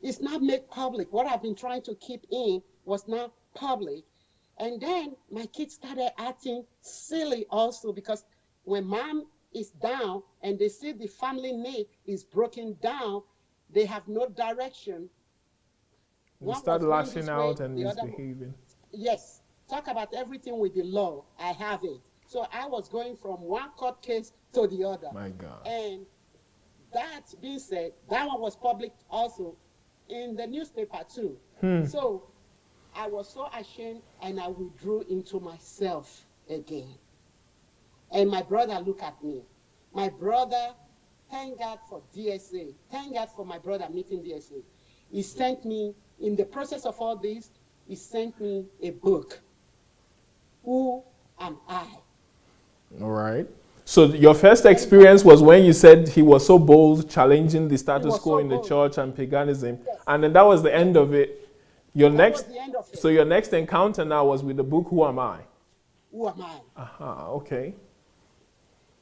[SPEAKER 2] It's not made public. What I've been trying to keep in was not public. And then my kids started acting silly also, because when mom is down and they see the family need is broken down, they have no direction.
[SPEAKER 1] You
[SPEAKER 2] One
[SPEAKER 1] start
[SPEAKER 2] was going
[SPEAKER 1] lashing
[SPEAKER 2] this way,
[SPEAKER 1] out and
[SPEAKER 2] the other one.
[SPEAKER 1] misbehaving.
[SPEAKER 2] Yes, talk about everything with the law. I have it. So I was going from one court case to the other.
[SPEAKER 1] My God.
[SPEAKER 2] And that being said, that one was public also in the newspaper too. So I was so ashamed and I withdrew into myself again. And my brother looked at me. My brother, thank God for DSA. Thank God for my brother meeting DSA. He sent me, in the process of all this, he sent me a book. Who am I?
[SPEAKER 1] All right. So your first
[SPEAKER 2] Thank God.
[SPEAKER 1] experience was when you said he was so bold, challenging the
[SPEAKER 2] He
[SPEAKER 1] status
[SPEAKER 2] was
[SPEAKER 1] quo
[SPEAKER 2] so
[SPEAKER 1] in the
[SPEAKER 2] bold.
[SPEAKER 1] church and paganism,
[SPEAKER 2] Yes,
[SPEAKER 1] and then that was the
[SPEAKER 2] yes.
[SPEAKER 1] end of it. Your
[SPEAKER 2] That
[SPEAKER 1] next,
[SPEAKER 2] was the end of it.
[SPEAKER 1] so your next encounter now was with the book "Who Am I?"
[SPEAKER 2] Who am I?
[SPEAKER 1] Aha. Okay.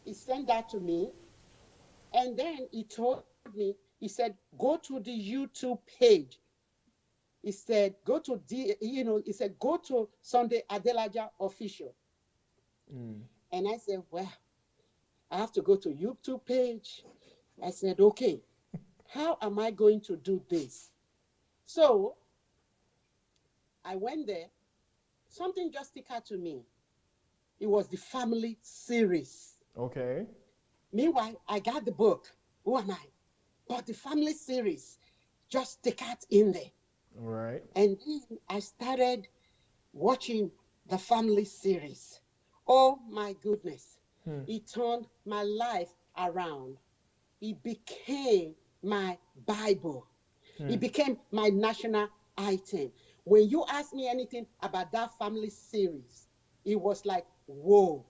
[SPEAKER 2] He sent that to me. And then he told me, he said, go to the YouTube page. He said, go to he said, go to Sunday Adelaja official. And I said, well, I have to go to YouTube page. I said, okay, how am I going to do this? So I went there. Something just stuck out to me. It was the family series.
[SPEAKER 1] Okay.
[SPEAKER 2] Meanwhile, I got the book, Who Am I? But the family series just stuck out in there.
[SPEAKER 1] All right.
[SPEAKER 2] And then I started watching the family series. Oh my goodness. It turned my life around. It became my Bible. It became my national item. When you ask me anything about that family series, it was like, whoa.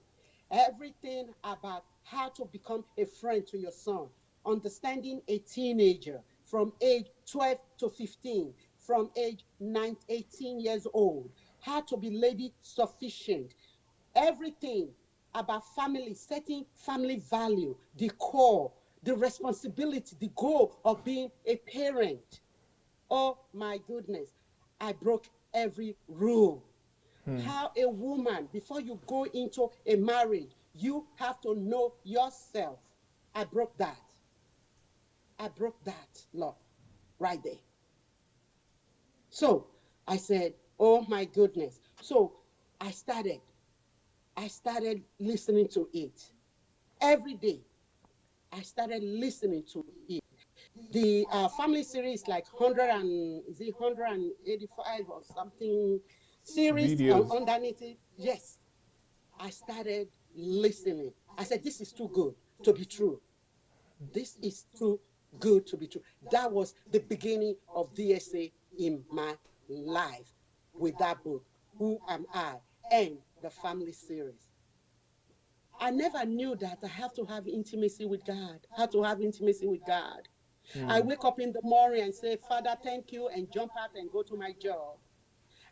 [SPEAKER 2] Everything about how to become a friend to your son, understanding a teenager from age 12 to 15, from age 18 years old, how to be lady sufficient, everything about family, setting family value, the core, the responsibility, the goal of being a parent. Oh my goodness, I broke every rule. How a woman, before you go into a marriage, you have to know yourself. I broke that. I broke that law right there. So I said, oh my goodness. So I started listening to it every day. I started listening to it. The family series, like 100 and is it 185 or something series
[SPEAKER 1] Videos.
[SPEAKER 2] underneath it. Yes, I started listening. I said, this is too good to be true. This is too good to be true. That was the beginning of DSA in my life with that book, Who Am I? And the family series. I never knew that I have to have intimacy with God, how to have intimacy with God. I wake up in the morning and say, Father, thank you, and jump out and go to my job.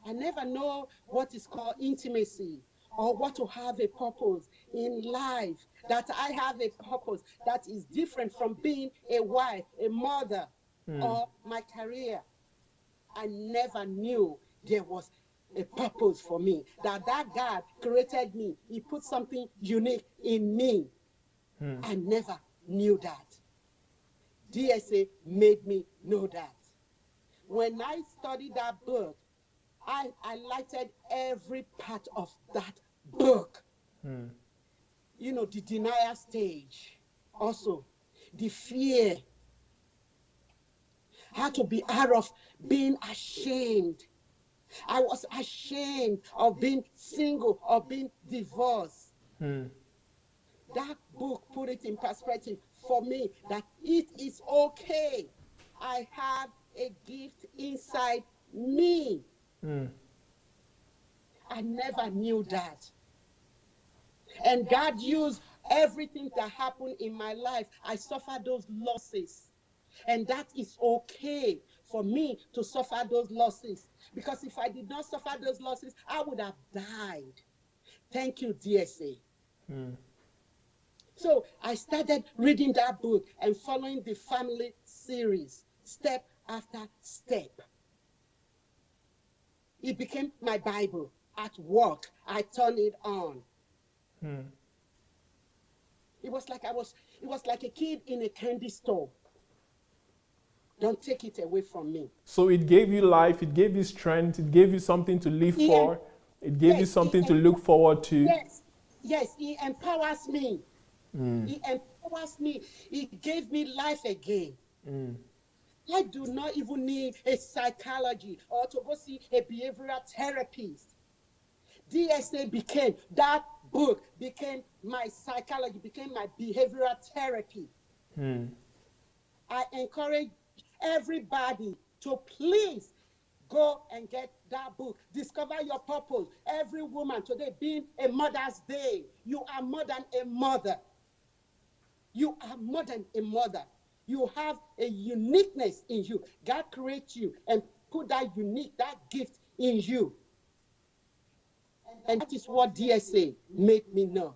[SPEAKER 2] I never know what is called intimacy or what to have a purpose in life, that I have a purpose that is different from being a wife, a mother, or my career. I never knew there was a purpose for me, that God created me. He put something unique in me. I never knew that. DSA made me know that. When I studied that book, I highlighted every part of that book. You know, the denial stage, also the fear, how to be out of being ashamed. I was ashamed of being single or being divorced. That book put it in perspective for me that it is okay. I have a gift inside me. I never knew that. And God used everything that happened in my life. I suffered those losses. And that is okay for me to suffer those losses. Because if I did not suffer those losses, I would have died. Thank you, DSA. So I started reading that book and following the family series, step after step. It became my Bible. At work, I turned it on. It was like a kid in a candy store. Don't take it away from me.
[SPEAKER 1] So it gave you life, it gave you strength, it gave you something to live for, it gave you something to look forward to.
[SPEAKER 2] Yes, it empowers me. It empowers me. It gave me life again. I do not even need a psychology or to go see a behavioral therapist. DSA became, that book became my psychology, became my behavioral therapy. I encourage everybody to please go and get that book. Discover your purpose. Every woman today being a Mother's Day, you are more than a mother. You are more than a mother. You have a uniqueness in you. God created you and put that unique, that gift in you. And that is what DSA made me know.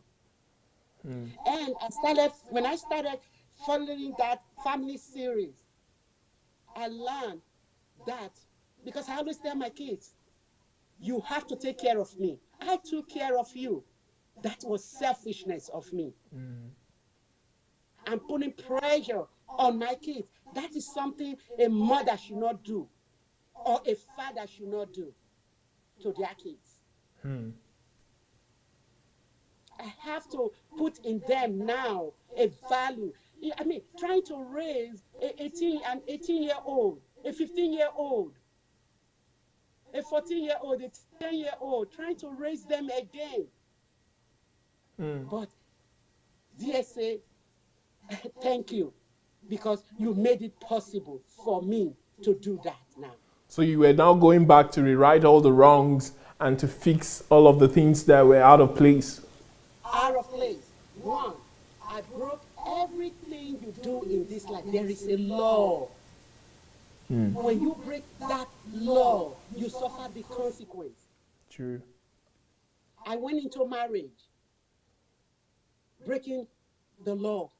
[SPEAKER 2] And when I started following that family series, I learned that, because I always tell my kids, you have to take care of me. I took care of you. That was selfishness of me. I'm putting pressure on my kids. That is something a mother should not do, or a father should not do to their kids. I have to put in them now a value. I mean, trying to raise an 18-year-old, a 15-year-old, a 14-year-old, a 10-year-old, trying to raise them again. But DSA, thank you, because you made it possible for me to do that now.
[SPEAKER 1] So you were now going back to rewrite all the wrongs and to fix all of the things that were out of place.
[SPEAKER 2] Out of place. One, I broke everything you do in this life. There is a law. When you break that law, you suffer the consequence.
[SPEAKER 1] True.
[SPEAKER 2] I went into marriage, breaking the law.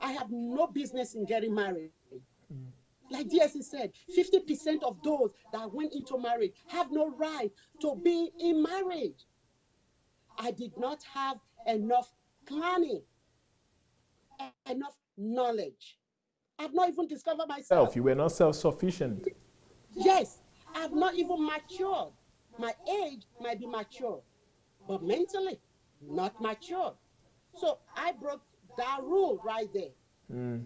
[SPEAKER 2] I have no business in getting married. Like DSA said, 50% of those that went into marriage have no right to be in marriage. I did not have enough planning, enough knowledge. I've not even discovered myself.
[SPEAKER 1] You were not self-sufficient.
[SPEAKER 2] Yes, I've not even matured. My age might be mature, but mentally not mature. So I broke that rule right there.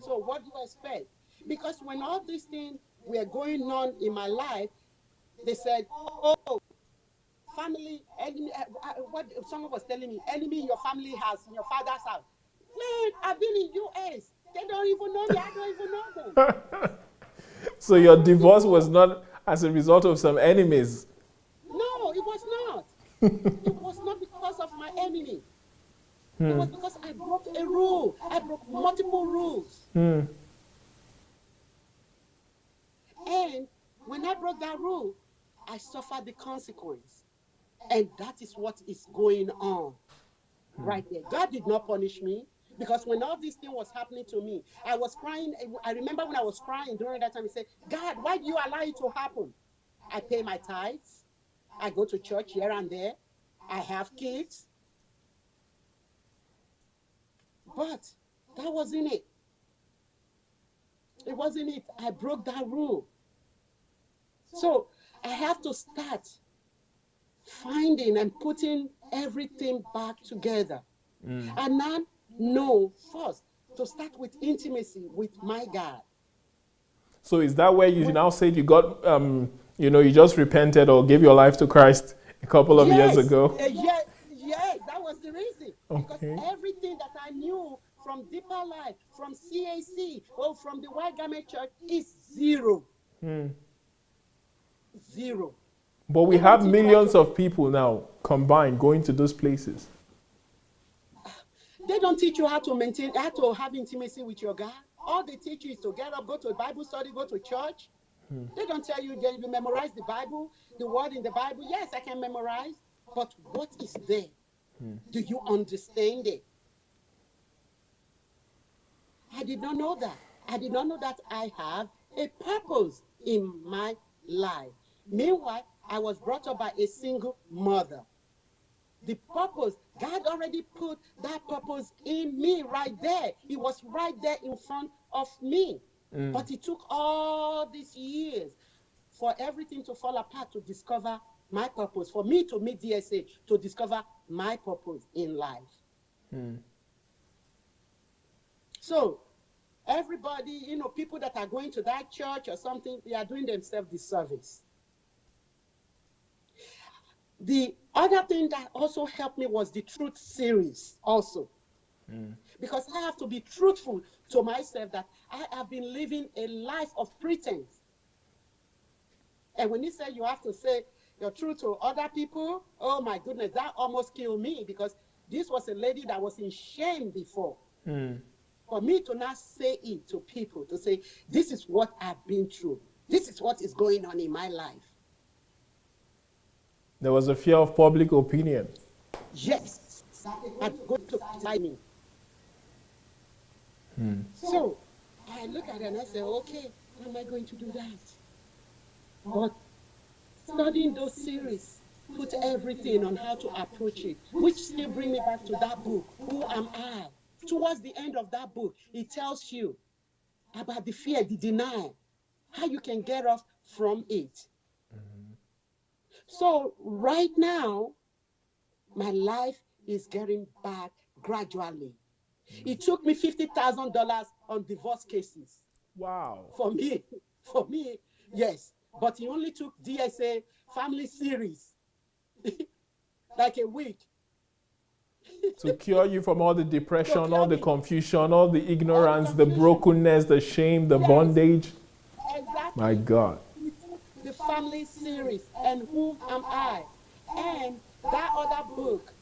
[SPEAKER 2] So what do you expect? Because when all these things were going on in my life, they said, oh, family, enemy, what someone was telling me, enemy in your family house, in your father's house. Man, I've been in US They don't even know me. I don't even know them.
[SPEAKER 1] So your divorce was not as a result of some enemies.
[SPEAKER 2] No, it was not. It was not because of my enemy. It was because I broke a rule. I broke multiple rules. And when I broke that rule, I suffered the consequence. And that is what is going on right there. God did not punish me because when all this thing was happening to me, I was crying. I remember when I was crying during that time, I said, God, why do you allow it to happen? I pay my tithes. I go to church here and there. I have kids. But that wasn't it. It wasn't it. I broke that rule. So I have to start finding and putting everything back together. And now know first to start with intimacy with my God.
[SPEAKER 1] So is that where you now said you got, you just repented or gave your life to Christ a couple of years ago?
[SPEAKER 2] Yes, that was the reason.
[SPEAKER 1] Okay.
[SPEAKER 2] Because everything that I knew from Deeper Life, from CAC, or from the White Garment Church is zero. Zero.
[SPEAKER 1] But we have millions of people now combined going to those places.
[SPEAKER 2] They don't teach you how to maintain, how to have intimacy with your God. All they teach you is to get up, go to a Bible study, go to church. They don't tell you that you memorize the Bible, the word in the Bible. Yes, I can memorize, but what is there? Do you understand it? I did not know that. I did not know that I have a purpose in my life. Meanwhile, I was brought up by a single mother. The purpose, God already put that purpose in me right there. It was right there in front of me. But it took all these years for everything to fall apart to discover my purpose, for me to meet DSA, to discover my purpose in life. So everybody, people that are going to that church or something, they are doing themselves disservice. The other thing that also helped me was the Truth series also. Because I have to be truthful to myself that I have been living a life of pretense. And when you say you have to say your truth to other people, oh my goodness, that almost killed me, because this was a lady that was in shame before. For me to not say it to people, to say, this is what I've been through. This is what is going on in my life.
[SPEAKER 1] There was a fear of public opinion.
[SPEAKER 2] Yes, I'm going to fight me. So I look at it and I say, okay, how am I going to do that? But studying those series put everything on how to approach it, which still bring me back to that book, Who Am I? Towards the end of that book, it tells you about the fear, the denial, how you can get off from it. So right now, my life is getting back gradually. It took me $50,000 on divorce cases.
[SPEAKER 1] Wow.
[SPEAKER 2] For me, yes. But it only took DSA family series like a week.
[SPEAKER 1] To cure you from all the depression, all the confusion, all the ignorance, the brokenness, the shame, the bondage.
[SPEAKER 2] Exactly.
[SPEAKER 1] My God.
[SPEAKER 2] The family series and Who Am I? And that other book,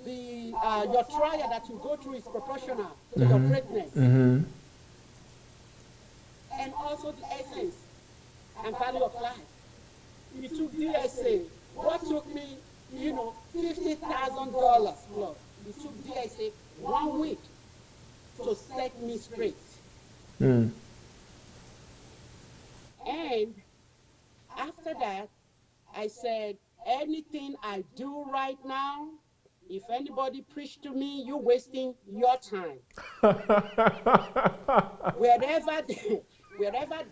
[SPEAKER 2] the your trial that you go through is proportional to your greatness. And also the essence and value of life. It took DSA. What took me, $50,000 plus. It took DSA 1 week to set me straight. And after that, I said, anything I do right now, if anybody preach to me, you're wasting your time. Wherever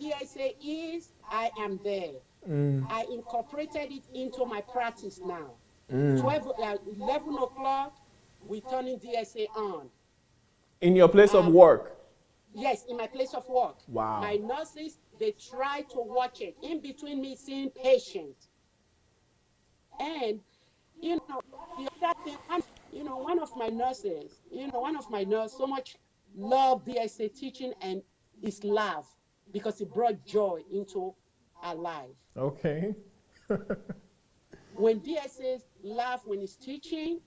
[SPEAKER 2] DSA is, I am there. I incorporated it into my practice now. 11 o'clock, we turning DSA on.
[SPEAKER 1] In your place of work?
[SPEAKER 2] Yes, in my place of work.
[SPEAKER 1] Wow.
[SPEAKER 2] My nurses, they try to watch it in between me seeing patients. And, the other thing, one of my nurses, so much, love DSA teaching and his laugh because it brought joy into our life.
[SPEAKER 1] Okay.
[SPEAKER 2] When DSA laugh when he's teaching,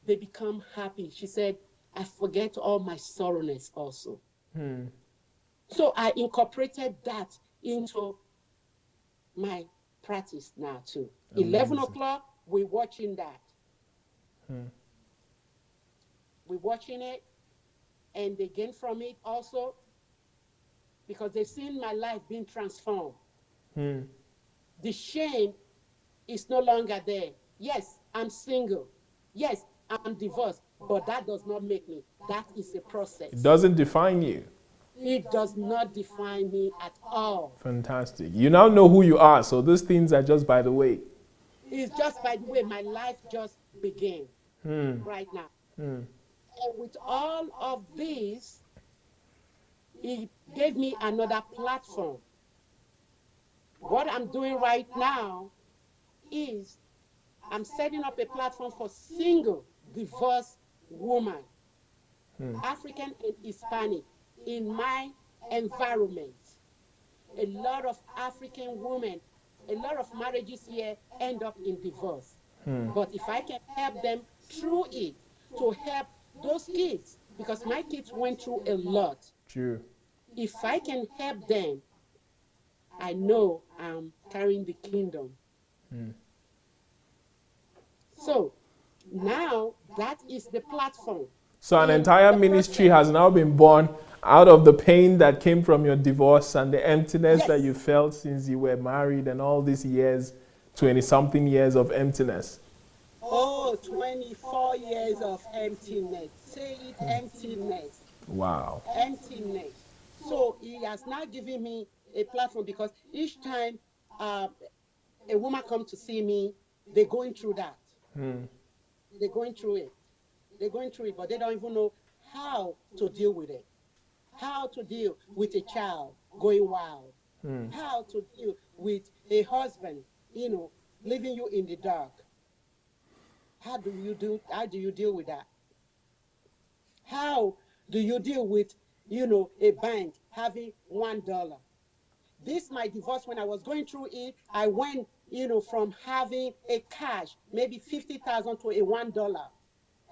[SPEAKER 2] they become happy. She said, I forget all my sorrowness also. So I incorporated that into my practice now too. Amazing. 11 o'clock, we're watching that. We're watching it, and they gain from it also because they've seen my life being transformed. The shame is no longer there. Yes, I'm single. Yes, I'm divorced, but that does not make me. That is a process.
[SPEAKER 1] It doesn't define you.
[SPEAKER 2] It does not define me at all.
[SPEAKER 1] Fantastic. You now know who you are, so those things are just by the way.
[SPEAKER 2] It's just by the way my life just began right now. And with all of this, it gave me another platform. What I'm doing right now is I'm setting up a platform for single divorced women, African and Hispanic, in my environment. A lot of African women, a lot of marriages here end up in divorce. But if I can help them through it, to help those kids, because my kids went through a lot.
[SPEAKER 1] True.
[SPEAKER 2] If I can help them, I know I'm carrying the kingdom. So now that is the platform.
[SPEAKER 1] So an entire ministry has now been born out of the pain that came from your divorce and the emptiness that you felt since you were married and all these years, 20-something years of emptiness.
[SPEAKER 2] Oh, 24 years of emptiness. Say it, emptiness.
[SPEAKER 1] Wow.
[SPEAKER 2] Emptiness. So he has now given me a platform because each time a woman comes to see me, they're going through that. They're going through it. They're going through it, but they don't even know how to deal with it. How to deal with a child going wild. How to deal with a husband, leaving you in the dark. How do you deal with that? How do you deal with, a bank having $1? This my divorce, when I was going through it, I went, from having a cash, maybe 50,000 to a $1.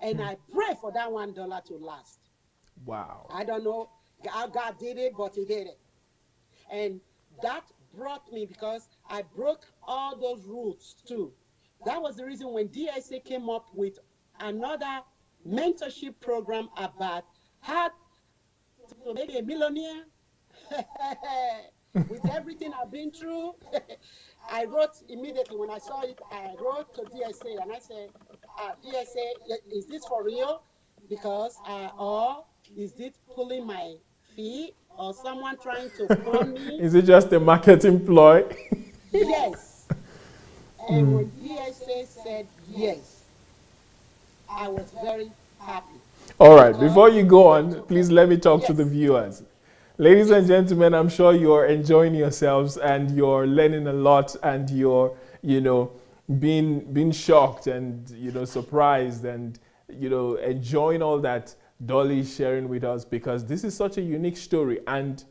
[SPEAKER 2] And I pray for that $1 to last.
[SPEAKER 1] Wow.
[SPEAKER 2] I don't know how God did it, but he did it. And that brought me, because I broke all those rules too. That was the reason when DSA came up with another mentorship program about how to make a millionaire. With everything I've been through, I wrote immediately when I saw it, I wrote to DSA and I said, DSA, is this for real? Because, or is it pulling my feet or someone trying to con me?
[SPEAKER 1] Is it just a marketing ploy?
[SPEAKER 2] Yes. And when DSA said yes, I was very happy.
[SPEAKER 1] All right, before you go on, please let me talk to the viewers. Ladies and gentlemen, I'm sure you're enjoying yourselves and you're learning a lot and you're, being shocked and, surprised and, enjoying all that Dolly is sharing with us, because this is such a unique story. And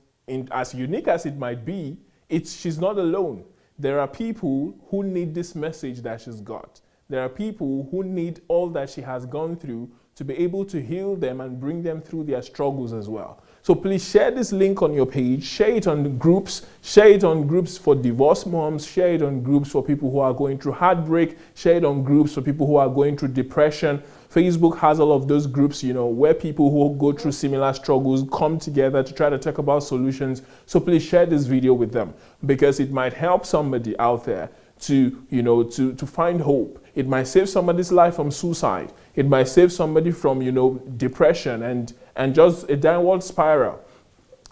[SPEAKER 1] as unique as it might be, she's not alone. There are people who need this message that she's got. There are people who need all that she has gone through to be able to heal them and bring them through their struggles as well. So please share this link on your page, share it on groups for divorced moms, share it on groups for people who are going through heartbreak, share it on groups for people who are going through depression. Facebook has all of those groups, where people who go through similar struggles come together to try to talk about solutions. So please share this video with them, because it might help somebody out there to find hope. It might save somebody's life from suicide. It might save somebody from, depression and just a downward spiral.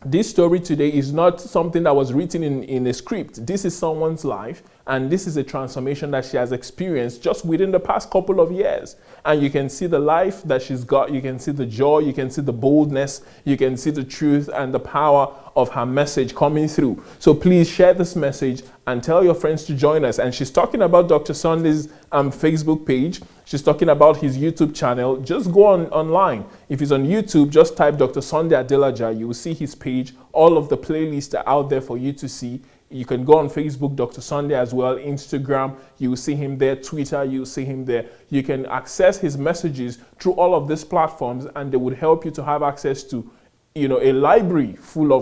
[SPEAKER 1] This story today is not something that was written in a script. This is someone's life, And this is a transformation that she has experienced just within the past couple of years. And you can see the life that she's got. You can see the joy. You can see the boldness. You can see the truth and the power of her message coming through. So please share this message and tell your friends to join us. And she's talking about Dr. Sunday's Facebook page. She's talking about his YouTube channel. Just go online. If he's on YouTube, just type Dr. Sunday Adelaja. You will see his page. All of the playlists are out there for you to see. You can go on Facebook, Dr. Sunday as well, Instagram, you will see him there, Twitter, you will see him there. You can access his messages through all of these platforms, and they would help you to have access to, a library full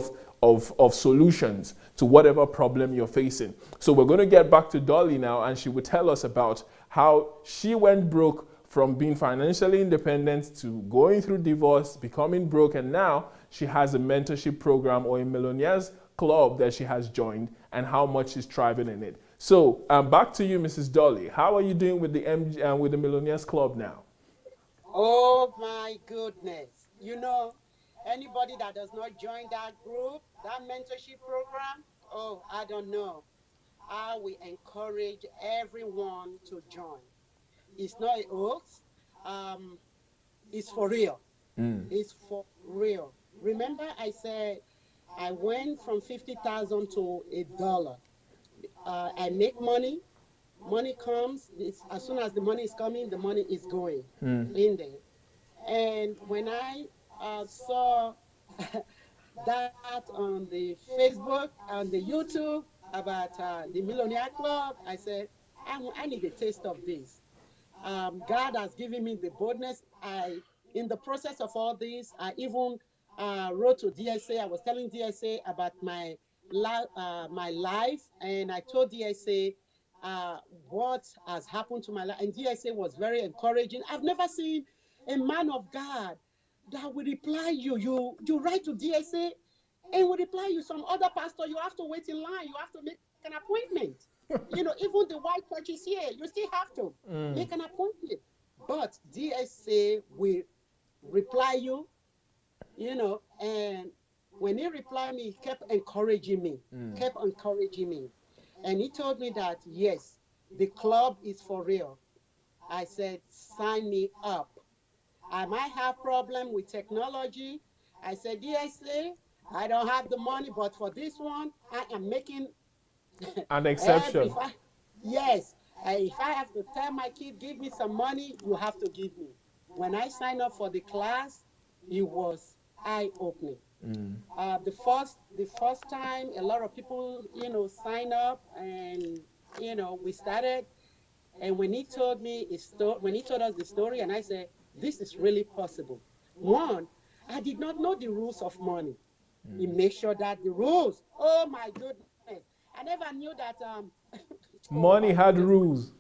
[SPEAKER 1] of solutions to whatever problem you're facing. So we're going to get back to Dolly now, and she will tell us about how she went broke from being financially independent to going through divorce, becoming broke, and now she has a mentorship program or a millionaires club that she has joined, and how much she's thriving in it. So back to you, Mrs. Dolly. How are you doing with the Millionaires Club now?
[SPEAKER 2] Oh my goodness. Anybody that does not join that group, that mentorship program, oh, I don't know. I will encourage everyone to join. It's not a hoax. It's for real. It's for real. Remember I said I went from 50,000 to $1. I make money. Money comes. As soon as the money is coming, the money is going in there. And when I saw that on the Facebook, on the YouTube about the Millionaire Club, I said, I need a taste of this. God has given me the boldness. In the process of all this, I even wrote to DSA. I was telling DSA about my life, and I told DSA what has happened to my life, and DSA was very encouraging. I've never seen a man of God that will reply you. You write to DSA and will reply you. Some other pastor, you have to wait in line. You have to make an appointment. Even the white churches here, you still have to make an appointment. But DSA will reply you, and when he replied me, he kept encouraging me, And he told me that, yes, the club is for real. I said, sign me up. I might have problem with technology. I said, DSA, I don't have the money, but for this one, I am making
[SPEAKER 1] an exception.
[SPEAKER 2] Yes. If I have to tell my kid, give me some money, you have to give me. When I signed up for the class, it was eye-opening. The first time, a lot of people, sign up, and we started. And when he told us the story, and I said, this is really possible. One, I did not know the rules of money. He made sure that the rules. Oh my goodness! I never knew that.
[SPEAKER 1] Money had rules.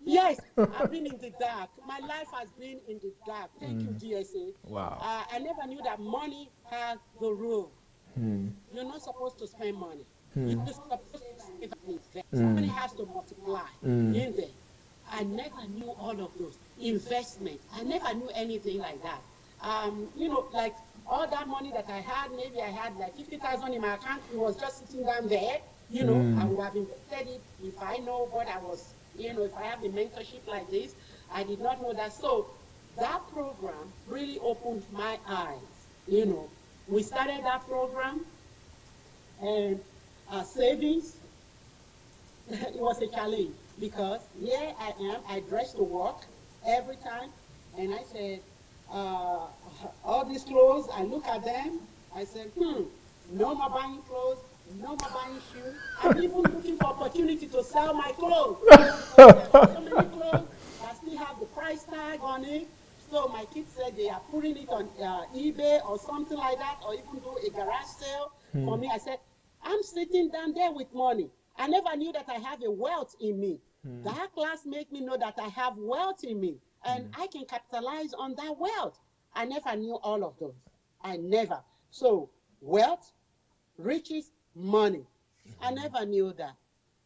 [SPEAKER 2] Yes, I've been in the dark. My life has been in the dark. Thank you, DSA.
[SPEAKER 1] Wow.
[SPEAKER 2] I never knew that money had the rule. You're not supposed to spend money. You're supposed to save and invest. Money has to multiply in there. I never knew all of those investments. I never knew anything like that. Like all that money that I had, maybe I had like 50,000 in my account. It was just sitting down there. I would have invested it if I know what I was. If I have a mentorship like this, I did not know that. So that program really opened my eyes. We started that program, and savings, it was a challenge, because here I am, I dress to work every time, and I said, all these clothes, I look at them, I said, no more buying clothes, no more buying shoes. I'm even looking for opportunity to sell my clothes. There are so many clothes that still have the price tag on it. So my kids said they are putting it on eBay or something like that, or even do a garage sale for me. I said, I'm sitting down there with money. I never knew that I have a wealth in me. That class made me know that I have wealth in me, and I can capitalize on that wealth. I never knew all of those. I never. So wealth, riches, money. I never knew that.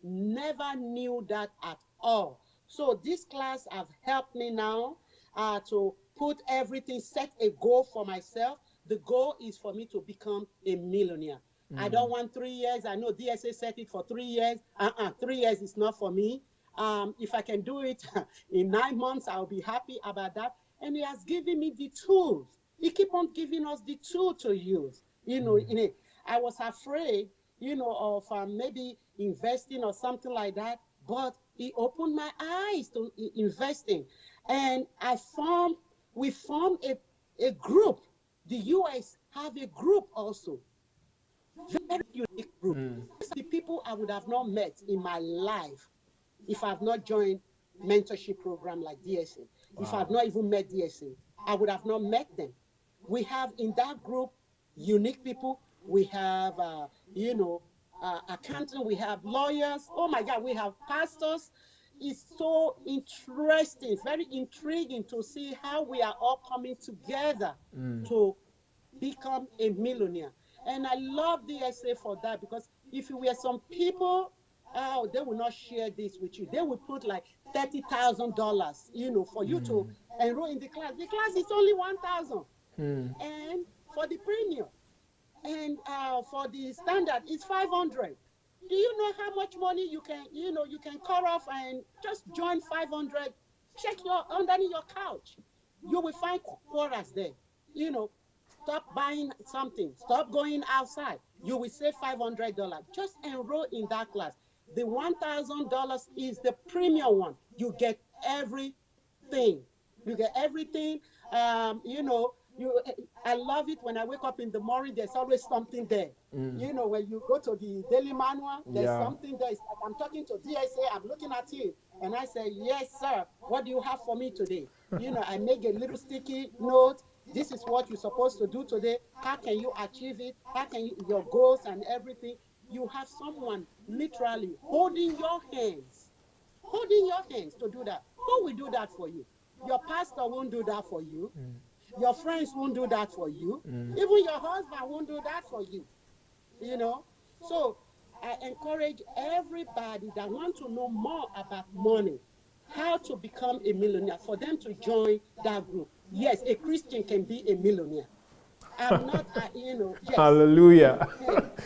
[SPEAKER 2] Never knew that at all. So this class have helped me now to put everything, set a goal for myself. The goal is for me to become a millionaire. I don't want 3 years. I know DSA set it for 3 years. 3 years is not for me. If I can do it in 9 months, I'll be happy about that. And he has given me the tools. He keep on giving us the tool to use. I was afraid, of maybe investing or something like that, but he opened my eyes to investing. And we formed a group. The US have a group also. Very unique group. The people I would have not met in my life if I've not joined mentorship program like DSA. Wow. If I've not even met DSA, I would have not met them. We have in that group unique people. We have, accountants. We have lawyers. Oh my God, we have pastors. It's so interesting, very intriguing to see how we are all coming together to become a millionaire. And I love DSA for that, because if you were some people, they will not share this with you. They will put like $30,000, for you to enroll in the class. The class is only 1,000, and for the premium, and for the standard, it's 500. Do you know how much money you can cut off and just join 500? Check underneath your couch. You will find quarters there. Stop buying something. Stop going outside. You will save $500. Just enroll in that class. The $1,000 is the premium one. You get everything. You get everything. I love it when I wake up in the morning. There's always something there. When you go to the daily manual, there's something there. It's like I'm talking to DSA. I'm looking at you, and I say, "Yes, sir. What do you have for me today?" I make a little sticky note. This is what you're supposed to do today. How can you achieve it? How can your goals and everything? You have someone literally holding your hands to do that. Who will do that for you? Your pastor won't do that for you. Your friends won't do that for you. Even your husband won't do that for you. So I encourage everybody that want to know more about money, how to become a millionaire, for them to join that group. Yes, a Christian can be a millionaire. I'm not, yes.
[SPEAKER 1] Hallelujah.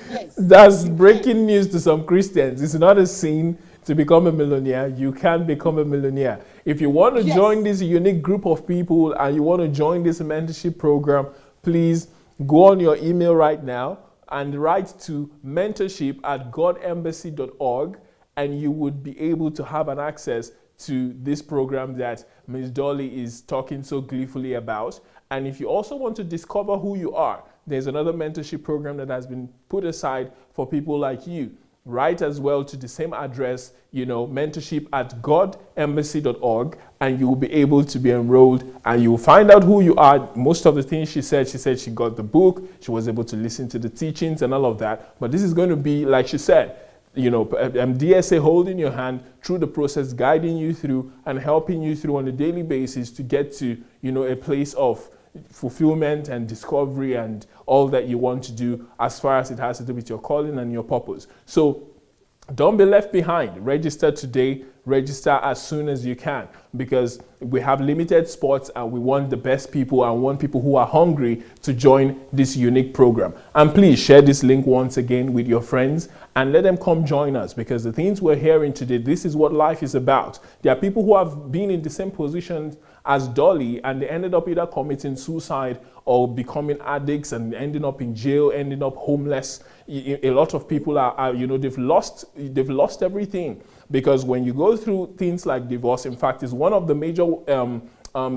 [SPEAKER 2] Yes.
[SPEAKER 1] That's breaking news to some Christians. It's not a sin to become a millionaire. You can become a millionaire. If you want to join this unique group of people and you want to join this mentorship program, please go on your email right now and write to mentorship@godembassy.org, and you would be able to have an access to this program that Ms. Dolly is talking so gleefully about. And if you also want to discover who you are, there's another mentorship program that has been put aside for people like you. Write as well to the same address, mentorship@godembassy.org, and you will be able to be enrolled, and you will find out who you are. Most of the things she said she got the book, she was able to listen to the teachings and all of that. But this is going to be, like she said, DSA holding your hand through the process, guiding you through and helping you through on a daily basis to get to, a place of fulfillment and discovery and all that you want to do as far as it has to do with your calling and your purpose. So don't be left behind. Register today. Register as soon as you can, because we have limited spots and we want the best people and want people who are hungry to join this unique program. And please share this link once again with your friends and let them come join us, because the things we're hearing today, this is what life is about. There are people who have been in the same position as Dolly and they ended up either committing suicide or becoming addicts and ending up in jail, ending up homeless. A lot of people are they've lost everything, because when you go through things like divorce, in fact, is one of the major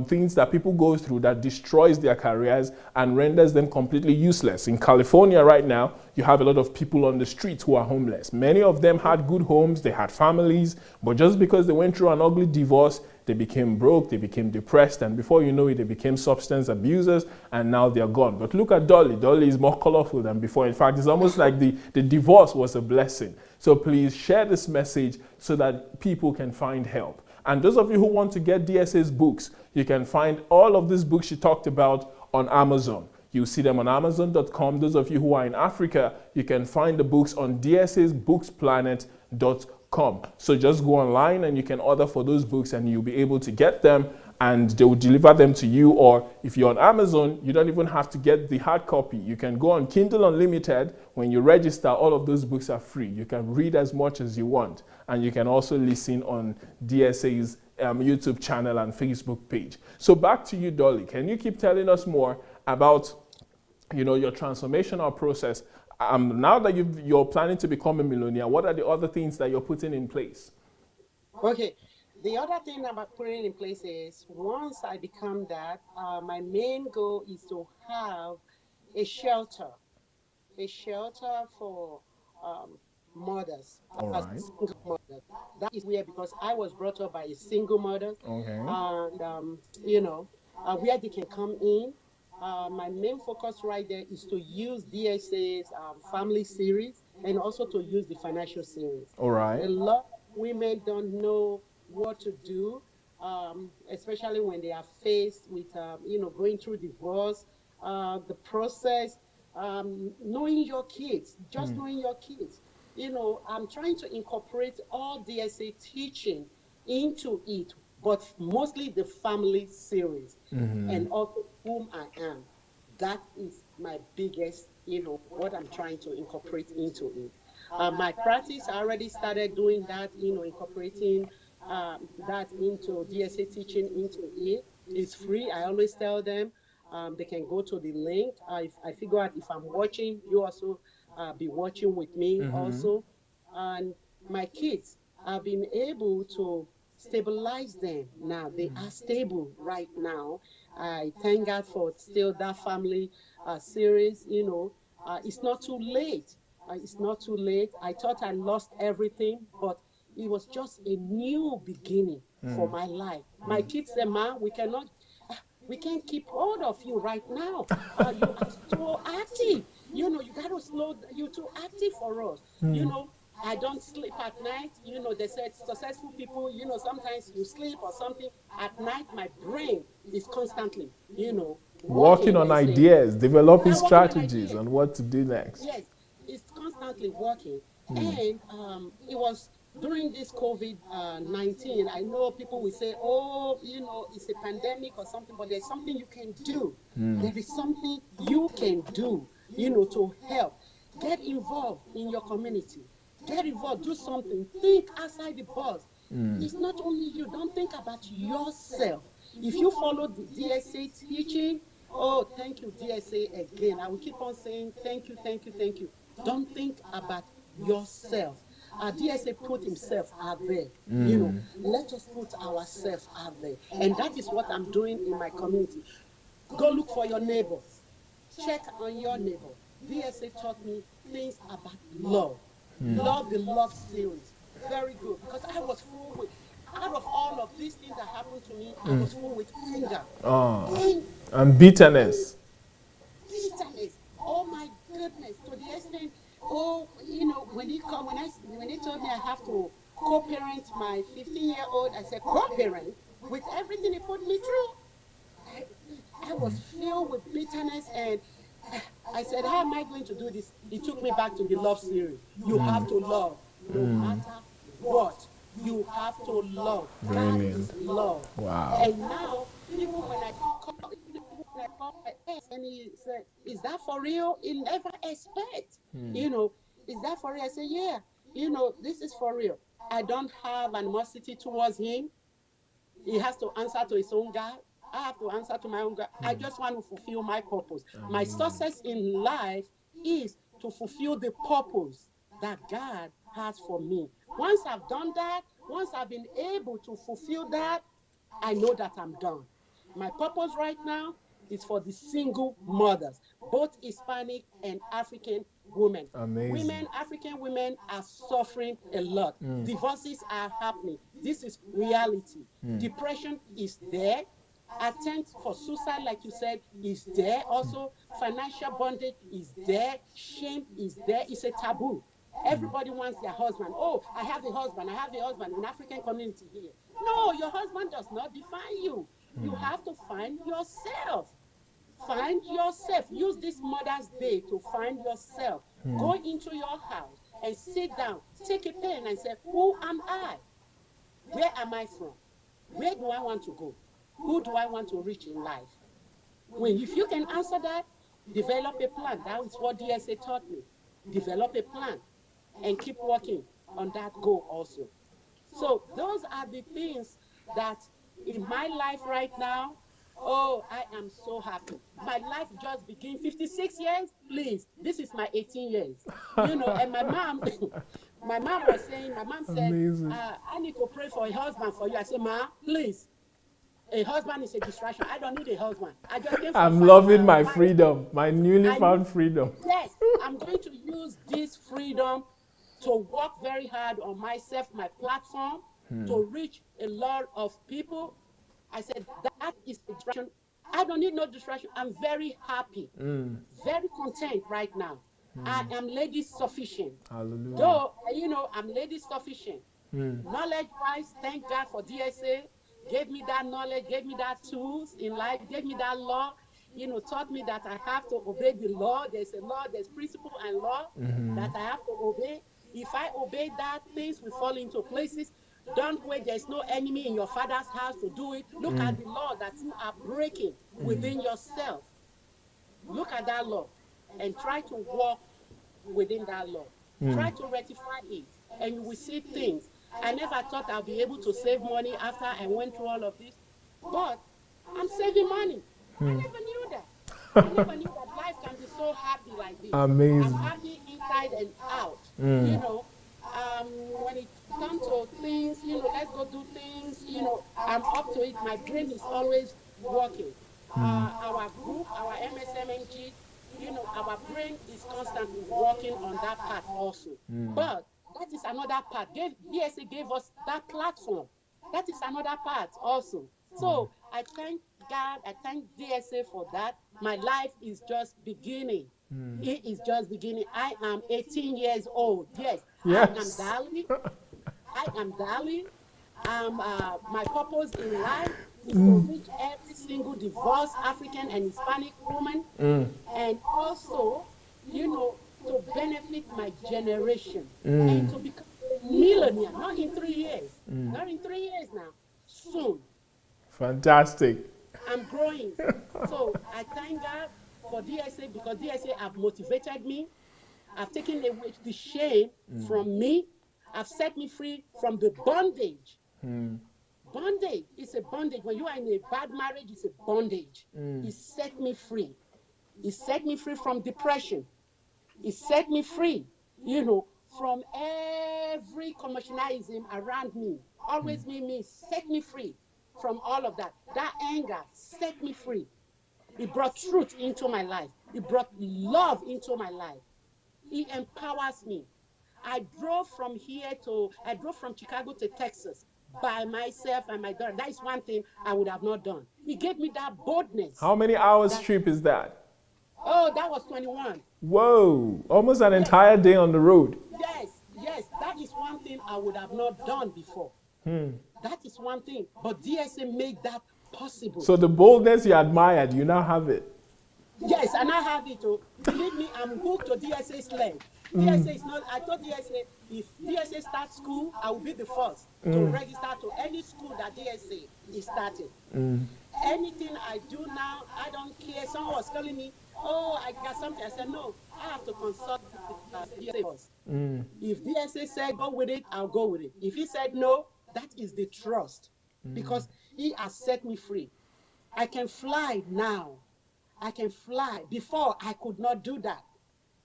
[SPEAKER 1] things that people go through that destroys their careers and renders them completely useless. In California right now, you have a lot of people on the streets who are homeless. Many of them had good homes, they had families, but just because they went through an ugly divorce, they became broke, they became depressed, and before you know it, they became substance abusers, and now they're gone. But look at Dolly. Dolly is more colorful than before. In fact, it's almost like the divorce was a blessing. So please share this message so that people can find help. And those of you who want to get DSA's books, you can find all of these books she talked about on Amazon. You see them on Amazon.com. Those of you who are in Africa, you can find the books on DSA'sBooksPlanet.com. So just go online and you can order for those books and you'll be able to get them. and they will deliver them to you. Or if you're on Amazon, you don't even have to get the hard copy. You can go on Kindle Unlimited. When you register, all of those books are free. You can read as much as you want, and you can also listen on DSA's YouTube channel and Facebook page. So back to you, Dolly. Can you keep telling us more about, you know, your transformational process? Now that you're planning to become a millionaire, what are the other things that you're putting in place?
[SPEAKER 2] Okay. The other thing I'm putting in place is once I become that, my main goal is to have a shelter for mothers,
[SPEAKER 1] All right.
[SPEAKER 2] single mothers. That is where, because I was brought up by a single mother,
[SPEAKER 1] Okay.
[SPEAKER 2] and you know, where they can come in. My main focus right there is to use DSA's family series and also to use the financial series.
[SPEAKER 1] All right.
[SPEAKER 2] A lot of women don't know what to do, especially when they are faced with, going through divorce, the process, knowing your kids, just knowing your kids. You know, I'm trying to incorporate all DSA teaching into it, but mostly the family series and also whom I am. That is my biggest, what I'm trying to incorporate into it. My practice, I already started doing that, incorporating that into DSA teaching into it. It's free. I always tell them they can go to the link. I figure out if I'm watching, you also be watching with me also. And my kids, I've been able to stabilize them now. They are stable right now. I thank God for still that family series. It's not too late. It's not too late. I thought I lost everything, but it was just a new beginning for my life. My kids said, "Ma, we can't keep hold of you right now. You are so active. You got to slow. You're too active for us. I don't sleep at night. They said successful people, sometimes you sleep or something. At night, my brain is constantly,
[SPEAKER 1] Working on ideas, developing strategies on what to do next.
[SPEAKER 2] Yes, it's constantly working. And it was during this COVID-19. I know people will say, oh, it's a pandemic or something, but there's something you can do. There is something you can do, to help. Get involved in your community. Get involved, do something. Think outside the box. It's not only you. Don't think about yourself. If you follow the DSA teaching, oh, thank you, DSA, again. I will keep on saying thank you, thank you, thank you. Don't think about yourself. DSA put himself out there. Let us put ourselves out there. And that is what I'm doing in my community. Go look for your neighbors. Check on your neighbor. DSA taught me things about love. Love the love series. Very good. Because I was full with, out of all of these things that happened to me, I was full with anger.
[SPEAKER 1] And bitterness.
[SPEAKER 2] Bitterness. Oh my goodness. To the extent, when they told me I have to co-parent my 15-year-old, I said, co-parent? With everything he put me through? I was filled with bitterness, and I said, how am I going to do this? He took me back to the love series. You have to love, no matter what. You have to love. That is love.
[SPEAKER 1] Wow.
[SPEAKER 2] And now, even when I call my ex, and he said, is that for real? He never expect. Is that for real? I said, yeah. This is for real. I don't have animosity towards him. He has to answer to his own God. I have to answer to my own God. I just want to fulfill my purpose. My success in life is to fulfill the purpose that God has for me. Once I've done that, once I've been able to fulfill that, I know that I'm done. My purpose right now is for the single mothers, both Hispanic and African women.
[SPEAKER 1] Amazing.
[SPEAKER 2] African women are suffering a lot. Divorces are happening. This is reality. Depression is there. Attempt for suicide, like you said, is there. Also, financial bondage is there. Shame is there. It's a taboo. Everybody wants their husband. Oh, I have a husband. I have a husband in African community here. No, your husband does not define you. You have to find yourself. Find yourself. Use this Mother's Day to find yourself. Go into your house and sit down. Take a pen and say, who am I? Where am I from? Where do I want to go? Who do I want to reach in life? If you can answer that, develop a plan. That is what DSA taught me. Develop a plan and keep working on that goal also. So those are the things that in my life right now, oh, I am so happy. My life just began 56 years. Please, this is my 18 years. And my mom, my mom said,
[SPEAKER 1] Amazing.
[SPEAKER 2] I need to pray for a husband for you. I said, Ma, please. A husband is a distraction. I don't need a husband. I just came from
[SPEAKER 1] I'm loving my freedom, my newly found freedom.
[SPEAKER 2] Yes, I'm going to use this freedom to work very hard on myself, my platform, to reach a lot of people. I said, that is a distraction. I don't need no distraction. I'm very happy, very content right now. I am lady sufficient.
[SPEAKER 1] Hallelujah.
[SPEAKER 2] Though, I'm lady sufficient. Knowledge-wise, thank God for DSA. Gave me that knowledge, gave me that tools in life, gave me that law, taught me that I have to obey the law. There's a law, there's principle and law that I have to obey. If I obey that, things will fall into places. Don't wait, there's no enemy in your father's house to do it. Look at the law that you are breaking within yourself. Look at that law and try to walk within that law. Try to rectify it, and you will see things. I never thought I'll be able to save money after I went through all of this, but I'm saving money. I never knew that. I never knew that life can be so happy like this.
[SPEAKER 1] Amazing.
[SPEAKER 2] I'm happy inside and out. When it comes to things, let's go do things, I'm up to it. My brain is always working. Our group, our MSMNG, our brain is constantly working on that part also. But that is another part. DSA gave us that platform. That is another part also. So I thank God, I thank DSA for that. My life is just beginning. It is just beginning. I am 18 years old. Yes.
[SPEAKER 1] Yes.
[SPEAKER 2] I am Dolly. My purpose in life is to reach every single divorced African and Hispanic woman. And also, to benefit my generation and to become a millionaire, not in 3 years, not in 3 years now, soon.
[SPEAKER 1] Fantastic.
[SPEAKER 2] I'm growing. So I thank God for DSA because DSA have motivated me. I've taken away the shame from me. I've set me free from the bondage. Bondage is a bondage. When you are in a bad marriage, it's a bondage. It set me free. It set me free from depression. It set me free, from every commercialism around me. Always me, set me free from all of that. That anger set me free. It brought truth into my life. It brought love into my life. It empowers me. I drove from Chicago to Texas by myself and my daughter. That is one thing I would have not done. It gave me that boldness.
[SPEAKER 1] How many hours trip is that?
[SPEAKER 2] Oh, that was 21.
[SPEAKER 1] Whoa, almost an entire day on the road.
[SPEAKER 2] Yes, that is one thing I would have not done before. That is one thing, but DSA made that possible.
[SPEAKER 1] So the boldness you admired, you now have it.
[SPEAKER 2] Yes, and I have it too. Believe me, I'm hooked to DSA's leg. DSA is not, I told DSA, if DSA starts school, I will be the first to register to any school that DSA is starting. Anything I do now, I don't care. Someone was telling me, oh, I got something. I said, no, I have to consult DSA first. If DSA said go with it, I'll go with it. If he said no, that is the trust. Because he has set me free. I can fly now. I can fly. Before, I could not do that.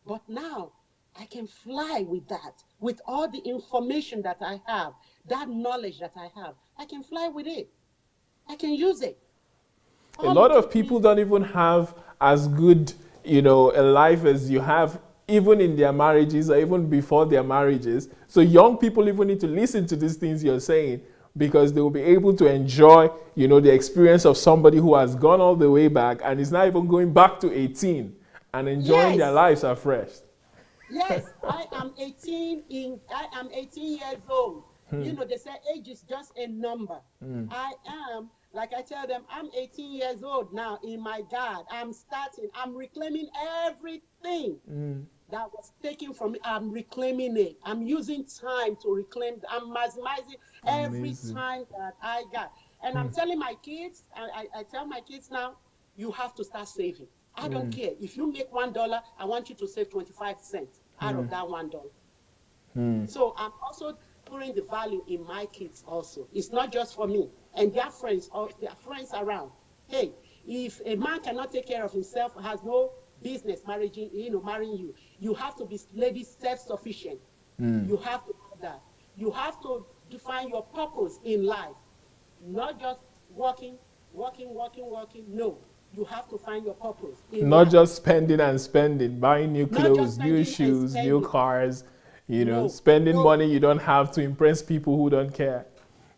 [SPEAKER 2] But now, I can fly with that. With all the information that I have, that knowledge that I have, I can fly with it. I can use it.
[SPEAKER 1] A lot of people don't even have as good, a life as you have, even in their marriages or even before their marriages. So young people even need to listen to these things you're saying, because they will be able to enjoy, the experience of somebody who has gone all the way back and is not even going back to 18 and enjoying their lives afresh.
[SPEAKER 2] Yes, I am 18 years old. They say age is just a number. I am, like I tell them, I'm 18 years old now in my God. I'm reclaiming everything that was taken from me. I'm reclaiming it. I'm using time to reclaim. I'm maximizing every time that I got. And I'm telling my kids, I tell my kids now, you have to start saving. I don't care. If you make $1, I want you to save 25 cents out of that $1. So I'm also putting the value in my kids also. It's not just for me and their friends or their friends around. Hey, if a man cannot take care of himself, has no business marrying you, you have to be lady self-sufficient. You have to do that. You have to define your purpose in life, not just working. No, you have to find your purpose in
[SPEAKER 1] Not
[SPEAKER 2] life.
[SPEAKER 1] just spending and spending, buying new clothes, new shoes, new cars, spending money you don't have to impress people who don't care.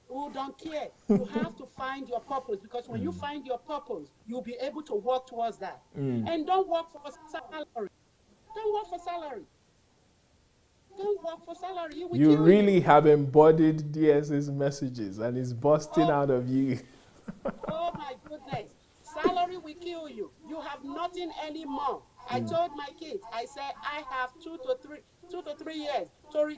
[SPEAKER 2] Who don't care. You have to find your purpose, because when you find your purpose, you'll be able to work towards that. And don't work for salary. Don't work for salary. Don't work for salary.
[SPEAKER 1] You really have embodied DSA's messages, and it's busting out of you.
[SPEAKER 2] Oh my goodness. Salary will kill you. You have nothing anymore. I told my kids, I said, I have 2 to 3 years to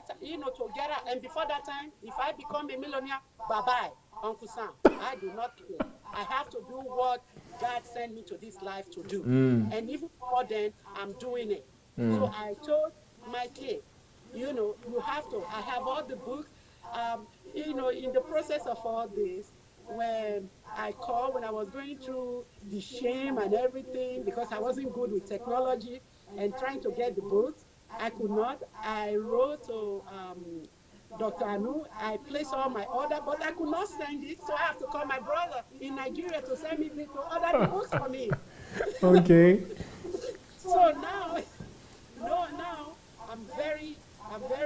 [SPEAKER 2] get out. And before that time, if I become a millionaire, bye-bye, Uncle Sam. I do not care. I have to do what God sent me to this life to do. And even before then, I'm doing it. So I told my kids, you have to. I have all the books. In the process of all this, when I was going through the shame and everything, because I wasn't good with technology and trying to get the books, I could not. I wrote to Dr. Anu. I placed all my order, but I could not send it, so I have to call my brother in Nigeria to send me to order the books for me.
[SPEAKER 1] Okay.
[SPEAKER 2] So now I'm very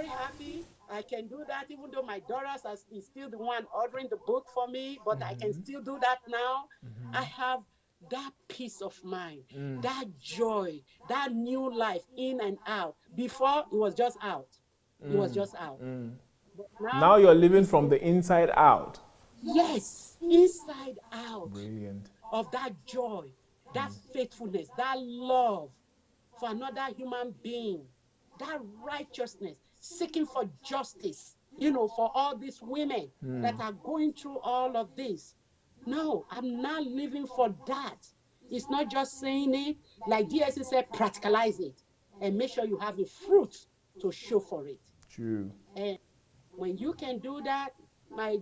[SPEAKER 2] happy. I can do that, even though my daughters is still the one ordering the book for me, but I can still do that now. I have that peace of mind, that joy, that new life in and out. Before, it was just out. It was just out. But
[SPEAKER 1] now you're living from the inside out.
[SPEAKER 2] Yes, inside out.
[SPEAKER 1] Brilliant.
[SPEAKER 2] Of that joy, that faithfulness, that love for another human being, that righteousness, seeking for justice, for all these women that are going through all of this. No, I'm not living for that. It's not just saying it, like DSA said, practicalize it and make sure you have the fruit to show for it.
[SPEAKER 1] True.
[SPEAKER 2] And when you can do that, my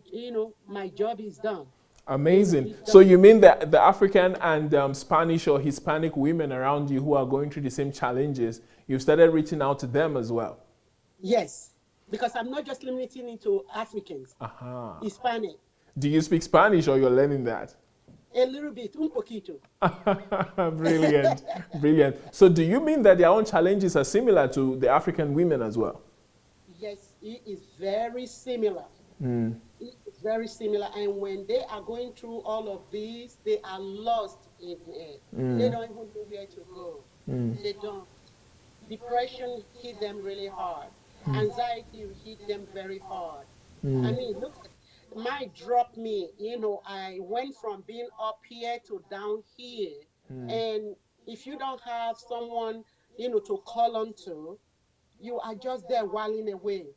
[SPEAKER 2] job is done.
[SPEAKER 1] Amazing. So you mean that the African and Spanish or Hispanic women around you who are going through the same challenges, you've started reaching out to them as well?
[SPEAKER 2] Yes, because I'm not just limiting it to Africans, Hispanic.
[SPEAKER 1] Do you speak Spanish or you're learning that?
[SPEAKER 2] A little bit, un poquito.
[SPEAKER 1] Brilliant, brilliant. So do you mean that their own challenges are similar to the African women as well?
[SPEAKER 2] Yes, it is very similar. It is very similar. And when they are going through all of these, they are lost in it. They don't even know where to go. They don't. Depression hit them really hard. Anxiety hit them very hard. I mean, look, might drop me. I went from being up here to down here. And if you don't have someone, to call on to, you are just there whiling away.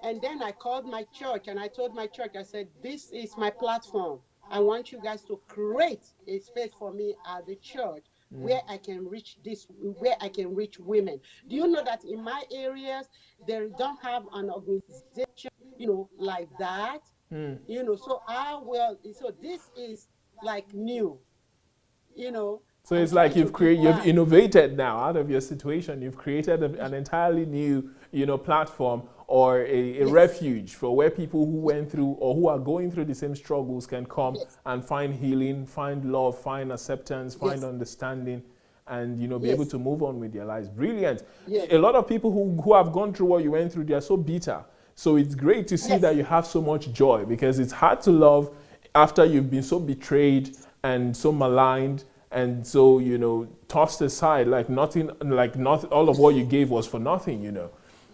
[SPEAKER 2] And then I called my church and I told my church, I said, this is my platform. I want you guys to create a space for me at the church where I can reach women. Do you know that in my areas, they don't have an organization, like that? So this is like new,
[SPEAKER 1] So it's like you've innovated now out of your situation. You've created an entirely new, platform or a refuge for where people who went through or who are going through the same struggles can come and find healing, find love, find acceptance, find understanding, and be able to move on with their lives. Brilliant. A lot of people who have gone through what you went through, they are so bitter. So it's great to see that you have so much joy, because it's hard to love after you've been so betrayed and so maligned and so, tossed aside, not all of what you gave was for nothing,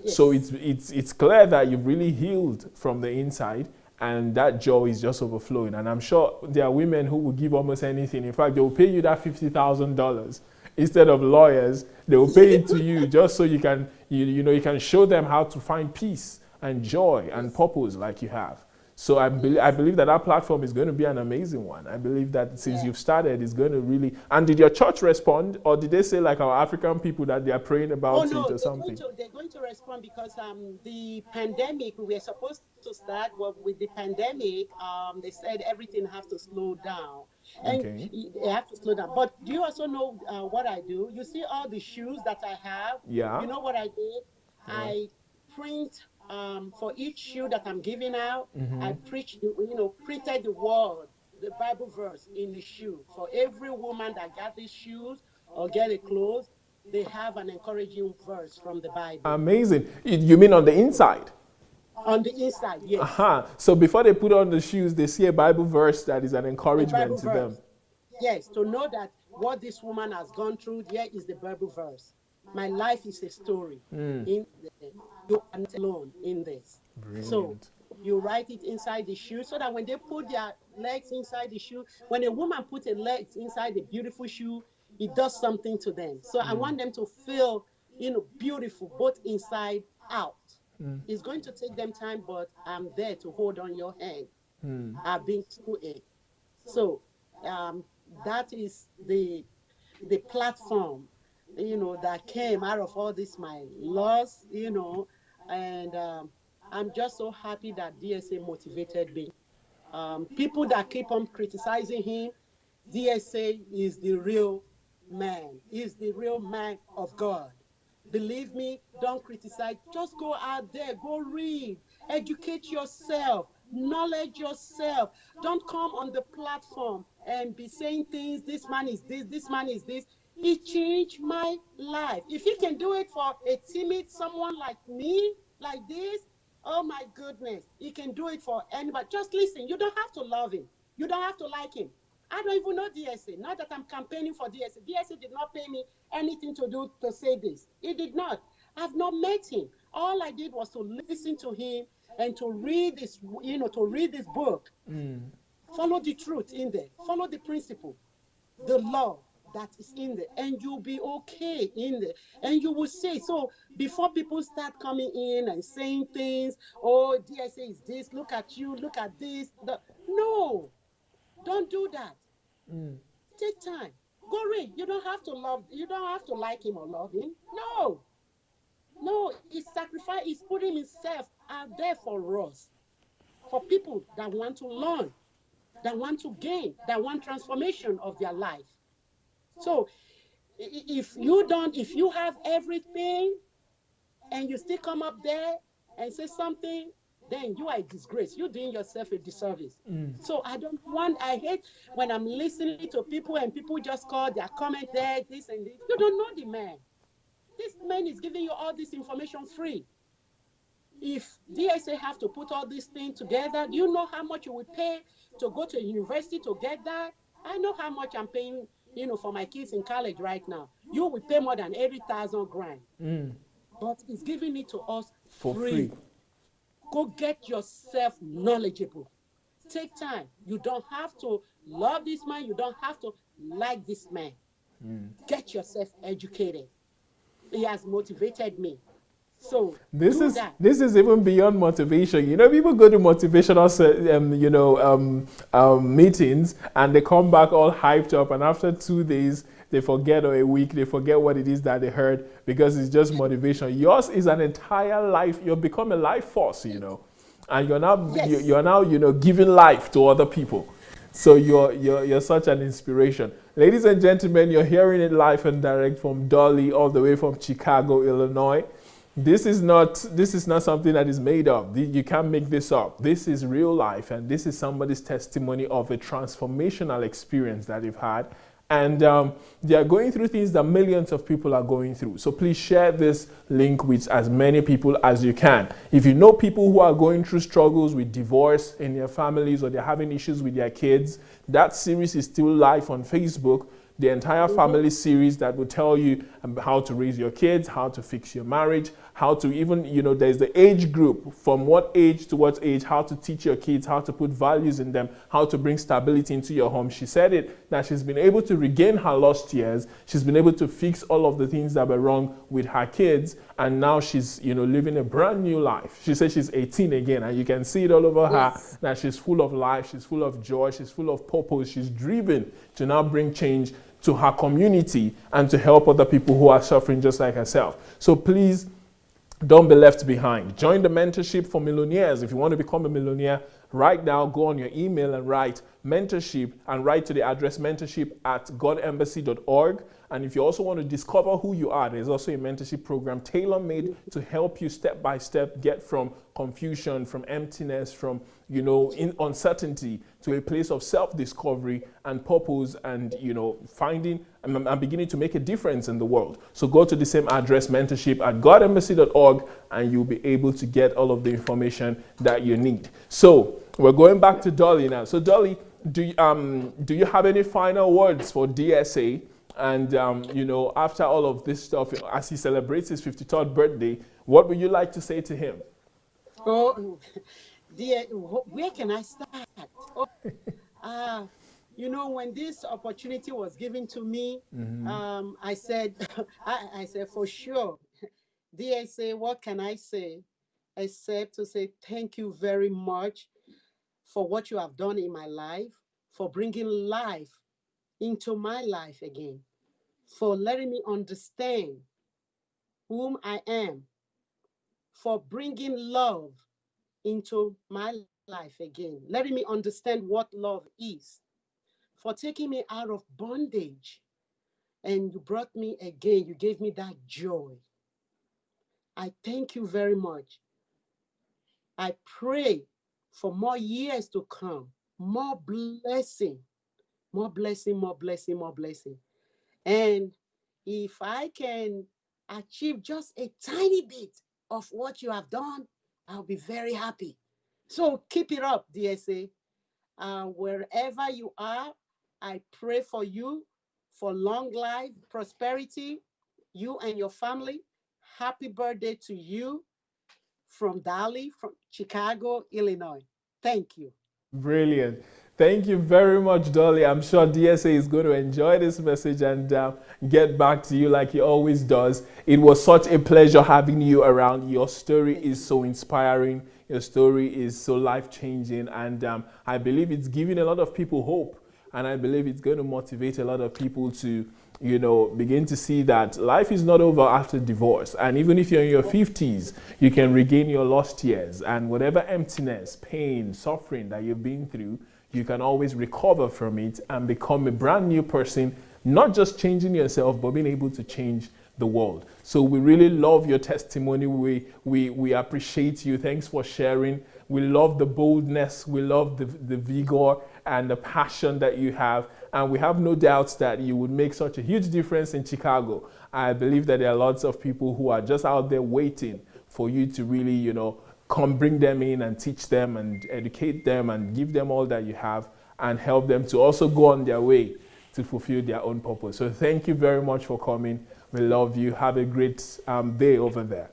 [SPEAKER 1] So it's clear that you've really healed from the inside, and that joy is just overflowing. And I'm sure there are women who will give almost anything. In fact, they will pay you that $50,000 instead of lawyers. They will pay it to you just so you can, you can show them how to find peace and joy and purpose like you have. So I believe that platform is going to be an amazing one. I believe that since you've started, it's going to really. And did your church respond, or did they say like our African people that they are praying about it or something?
[SPEAKER 2] They're going to respond because the pandemic, we were supposed to start with the pandemic. They said everything has to slow down, and they have to slow down. But do you also know what I do? You see all the shoes that I have.
[SPEAKER 1] Yeah.
[SPEAKER 2] You know what I did? Yeah. I print. For each shoe that I'm giving out, I printed the word, the Bible verse in the shoe. For every woman that got these shoes or get a clothes, they have an encouraging verse from the Bible.
[SPEAKER 1] Amazing. You mean on the inside?
[SPEAKER 2] On the inside, yes.
[SPEAKER 1] So before they put on the shoes, they see a Bible verse that is an encouragement to them.
[SPEAKER 2] Yes, to know that what this woman has gone through, here is the Bible verse. My life is a story. You are not alone in this. Brilliant. So you write it inside the shoe so that when they put their legs inside the shoe, when a woman puts her legs inside the beautiful shoe, it does something to them. So I want them to feel, beautiful, both inside out. It's going to take them time, but I'm there to hold on your hand. I've been through it. So that is the platform, that came out of all this, my loss, and I'm just so happy that DSA motivated me. People that keep on criticizing him, DSA is the real man. He's the real man of God. Believe me, don't criticize. Just go out there, go read, educate yourself, knowledge yourself. Don't come on the platform and be saying things, this man is this man is this. It changed my life. If he can do it for a timid someone like me, like this, oh my goodness, he can do it for anybody. Just listen. You don't have to love him. You don't have to like him. I don't even know DSA. Not that I'm campaigning for DSA. DSA did not pay me anything to say this. He did not. I've not met him. All I did was to listen to him and to read this, to read this book. Follow the truth in there. Follow the principle, the law that is in there, and you'll be okay in there. And you will say, so before people start coming in and saying things, oh, DSA is this, look at you, look at this. No, don't do that. Take time. Go read. You don't have to like him or love him. No, he's sacrificed, he's putting himself out there for us, for people that want to learn, that want to gain, that want transformation of their life. So if you have everything and you still come up there and say something, then you are a disgrace. You're doing yourself a disservice. So I hate when I'm listening to people and people just call their comment there, this and this. You don't know the man. This man is giving you all this information free. If DSA have to put all these things together, do you know how much you would pay to go to a university to get that? I know how much I'm paying, for my kids in college right now. You will pay more than 80,000 grand. But it's giving it to us for free. Go get yourself knowledgeable. Take time. You don't have to love this man. You don't have to like this man. Get yourself educated. He has motivated me. So
[SPEAKER 1] this is even beyond motivation. People go to motivational meetings and they come back all hyped up, and after 2 days they forget, or a week they forget what it is that they heard, because it's just motivation. Yours is an entire life. You've become a life force, and you're now giving life to other people. So you're such an inspiration. Ladies and gentlemen, you're hearing it live and direct from Dolly, all the way from Chicago, Illinois. This is not something that is made up. You can't make this up. This is real life, and this is somebody's testimony of a transformational experience that they've had. And they are going through things that millions of people are going through. So please share this link with as many people as you can. If you know people who are going through struggles with divorce in their families, or they're having issues with their kids, that series is still live on Facebook. the entire family series that will tell you how to raise your kids, how to fix your marriage, how to even, there's the age group, from what age to what age, how to teach your kids, how to put values in them, how to bring stability into your home. She said it, that she's been able to regain her lost years. She's been able to fix all of the things that were wrong with her kids. And now she's, living a brand new life. She says she's 18 again, and you can see it all over her, that she's full of life, she's full of joy, she's full of purpose. She's driven to now bring change to her community and to help other people who are suffering just like herself. So please, don't be left behind. Join the mentorship for millionaires. If you want to become a millionaire, right now, go on your email and write mentorship, and write to the address mentorship@godembassy.org. And if you also want to discover who you are, there's also a mentorship program tailor-made to help you step by step get from confusion, from emptiness, from uncertainty to a place of self-discovery and purpose, and finding and beginning to make a difference in the world. So go to the same address, mentorship@godembassy.org, and you'll be able to get all of the information that you need. So we're going back to Dolly now. So Dolly, do you have any final words for DSA? And, after all of this stuff, as he celebrates his 53rd birthday, what would you like to say to him?
[SPEAKER 2] Oh, dear, where can I start? When this opportunity was given to me, I said, I said, for sure, DSA, what can I say? Except to say thank you very much for what you have done in my life, for bringing life into my life again, for letting me understand whom I am, for bringing love into my life again, letting me understand what love is, for taking me out of bondage, and you brought me again, you gave me that joy. I thank you very much. I pray for more years to come, more blessing, more blessing, more blessing, more blessing. And if I can achieve just a tiny bit of what you have done, I'll be very happy. So keep it up, DSA. Wherever you are, I pray for you for long life, prosperity, you and your family. Happy birthday to you from Dolly, from Chicago, Illinois. Thank you.
[SPEAKER 1] Brilliant. Thank you very much, Dolly. I'm sure DSA is going to enjoy this message and get back to you like he always does. It was such a pleasure having you around. Your story is so inspiring. Your story is so life-changing. And I believe it's giving a lot of people hope. And I believe it's going to motivate a lot of people to, begin to see that life is not over after divorce. And even if you're in your 50s, you can regain your lost years. And whatever emptiness, pain, suffering that you've been through, you can always recover from it and become a brand new person, not just changing yourself, but being able to change the world. So we really love your testimony. We appreciate you. Thanks for sharing. We love the boldness. We love the vigor and the passion that you have. And we have no doubts that you would make such a huge difference in Chicago. I believe that there are lots of people who are just out there waiting for you to really, come bring them in and teach them and educate them and give them all that you have and help them to also go on their way to fulfill their own purpose. So thank you very much for coming. We love you. Have a great day over there.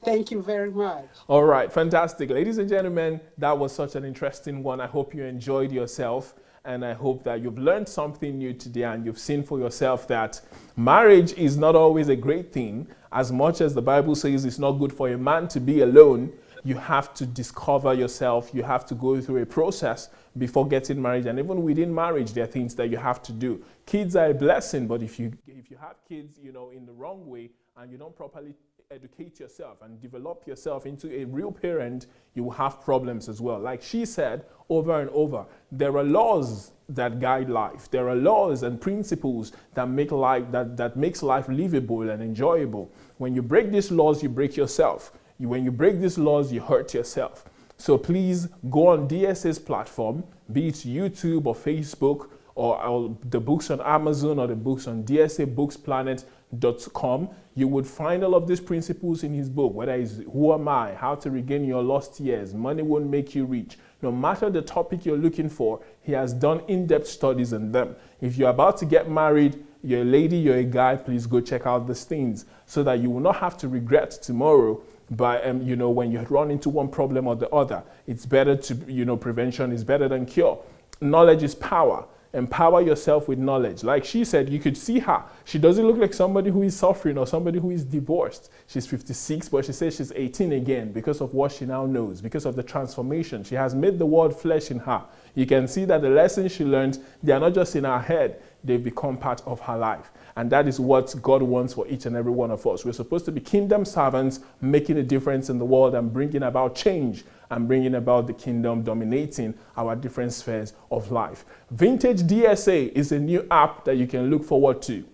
[SPEAKER 2] Thank you very much.
[SPEAKER 1] All right, fantastic. Ladies and gentlemen, that was such an interesting one. I hope you enjoyed yourself, and I hope that you've learned something new today and you've seen for yourself that marriage is not always a great thing. As much as the Bible says it's not good for a man to be alone, you have to discover yourself. You have to go through a process before getting married. And even within marriage, there are things that you have to do. Kids are a blessing, but if you have kids, in the wrong way and you don't properly educate yourself and develop yourself into a real parent, you will have problems as well. Like she said over and over, there are laws that guide life. There are laws and principles that make life that makes life livable and enjoyable. When you break these laws, you break yourself. When you break these laws, you hurt yourself. So please go on DSA's platform, be it YouTube or Facebook or the books on Amazon or the books on DSABooksPlanet.com, you would find all of these principles in his book, whether it's Who Am I, How to Regain Your Lost Years, Money Won't Make You Rich. No matter the topic you're looking for, he has done in-depth studies on them. If you're about to get married, you're a lady, you're a guy, please go check out these things so that you will not have to regret tomorrow by, when you run into one problem or the other. It's better to, prevention is better than cure. Knowledge is power. Empower yourself with knowledge. Like she said, you could see her. She doesn't look like somebody who is suffering or somebody who is divorced. She's 56, but she says she's 18 again because of what she now knows, because of the transformation. She has made the word flesh in her. You can see that the lessons she learned, they are not just in her head, they've become part of her life. And that is what God wants for each and every one of us. We're supposed to be kingdom servants, making a difference in the world and bringing about change and bringing about the kingdom dominating our different spheres of life. Vintage DSA is a new app that you can look forward to.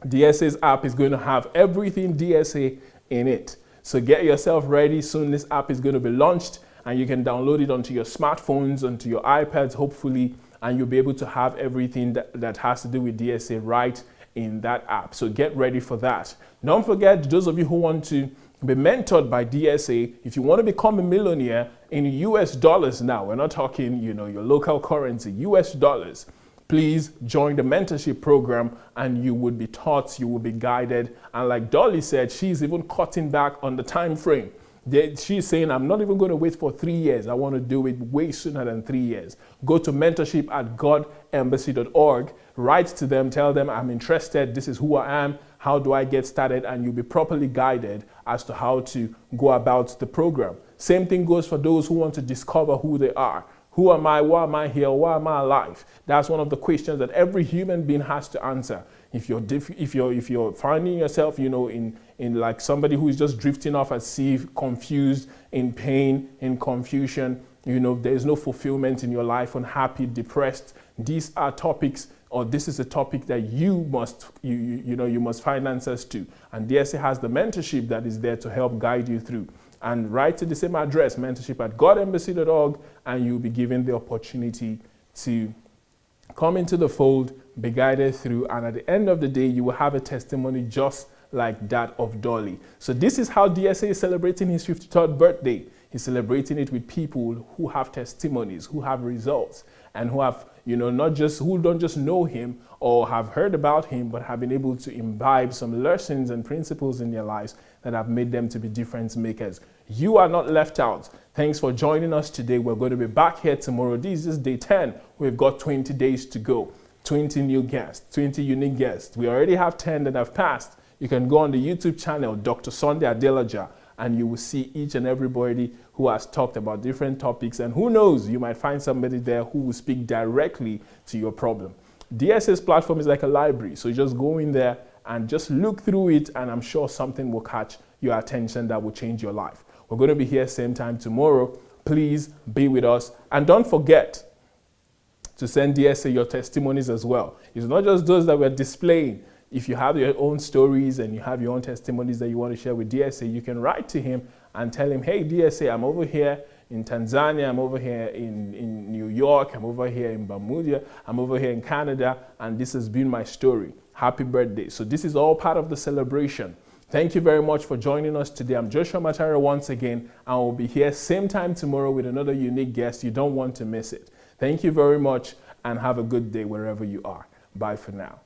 [SPEAKER 1] DSA's app is going to have everything DSA in it. So get yourself ready. Soon this app is going to be launched and you can download it onto your smartphones, onto your iPads, hopefully, and you'll be able to have everything that has to do with DSA right in that app. So get ready for that. Don't forget, those of you who want to be mentored by DSA, if you want to become a millionaire in US dollars now, we're not talking, your local currency, US dollars, please join the mentorship program and you would be taught, you will be guided. And like Dolly said, she's even cutting back on the time frame. She's saying, I'm not even going to wait for 3 years. I want to do it way sooner than 3 years. Go to mentorship@godembassy.org, write to them, tell them I'm interested, this is who I am, how do I get started, and you'll be properly guided as to how to go about the program. Same thing goes for those who want to discover who they are. Who am I? Why am I here? Why am I alive? That's one of the questions that every human being has to answer. If you're finding yourself, in like somebody who is just drifting off at sea, confused, in pain, in confusion, there's no fulfillment in your life, unhappy, depressed. These are topics, or this is a topic that you must find answers to. And DSA has the mentorship that is there to help guide you through. And write to the same address, mentorship@godembassy.org, and you'll be given the opportunity to come into the fold, be guided through, and at the end of the day, you will have a testimony just like that of Dolly. So this is how DSA is celebrating his 53rd birthday. He's celebrating it with people who have testimonies, who have results, and who have, who don't just know him or have heard about him, but have been able to imbibe some lessons and principles in their lives that have made them to be difference makers. You are not left out. Thanks for joining us today. We're going to be back here tomorrow. This is day 10. We've got 20 days to go. 20 new guests, 20 unique guests. We already have 10 that have passed. You can go on the YouTube channel, Dr. Sunday Adelaja, and you will see each and everybody who has talked about different topics. And who knows, you might find somebody there who will speak directly to your problem. DSA's platform is like a library. So just go in there and just look through it, and I'm sure something will catch your attention that will change your life. We're going to be here same time tomorrow. Please be with us. And don't forget to send DSA your testimonies as well. It's not just those that we're displaying. If you have your own stories and you have your own testimonies that you want to share with DSA, you can write to him and tell him, hey, DSA, I'm over here in Tanzania, I'm over here in New York, I'm over here in Bermuda, I'm over here in Canada, and this has been my story. Happy birthday. So this is all part of the celebration. Thank you very much for joining us today. I'm Joshua Matara once again, and we'll be here same time tomorrow with another unique guest. You don't want to miss it. Thank you very much, and have a good day wherever you are. Bye for now.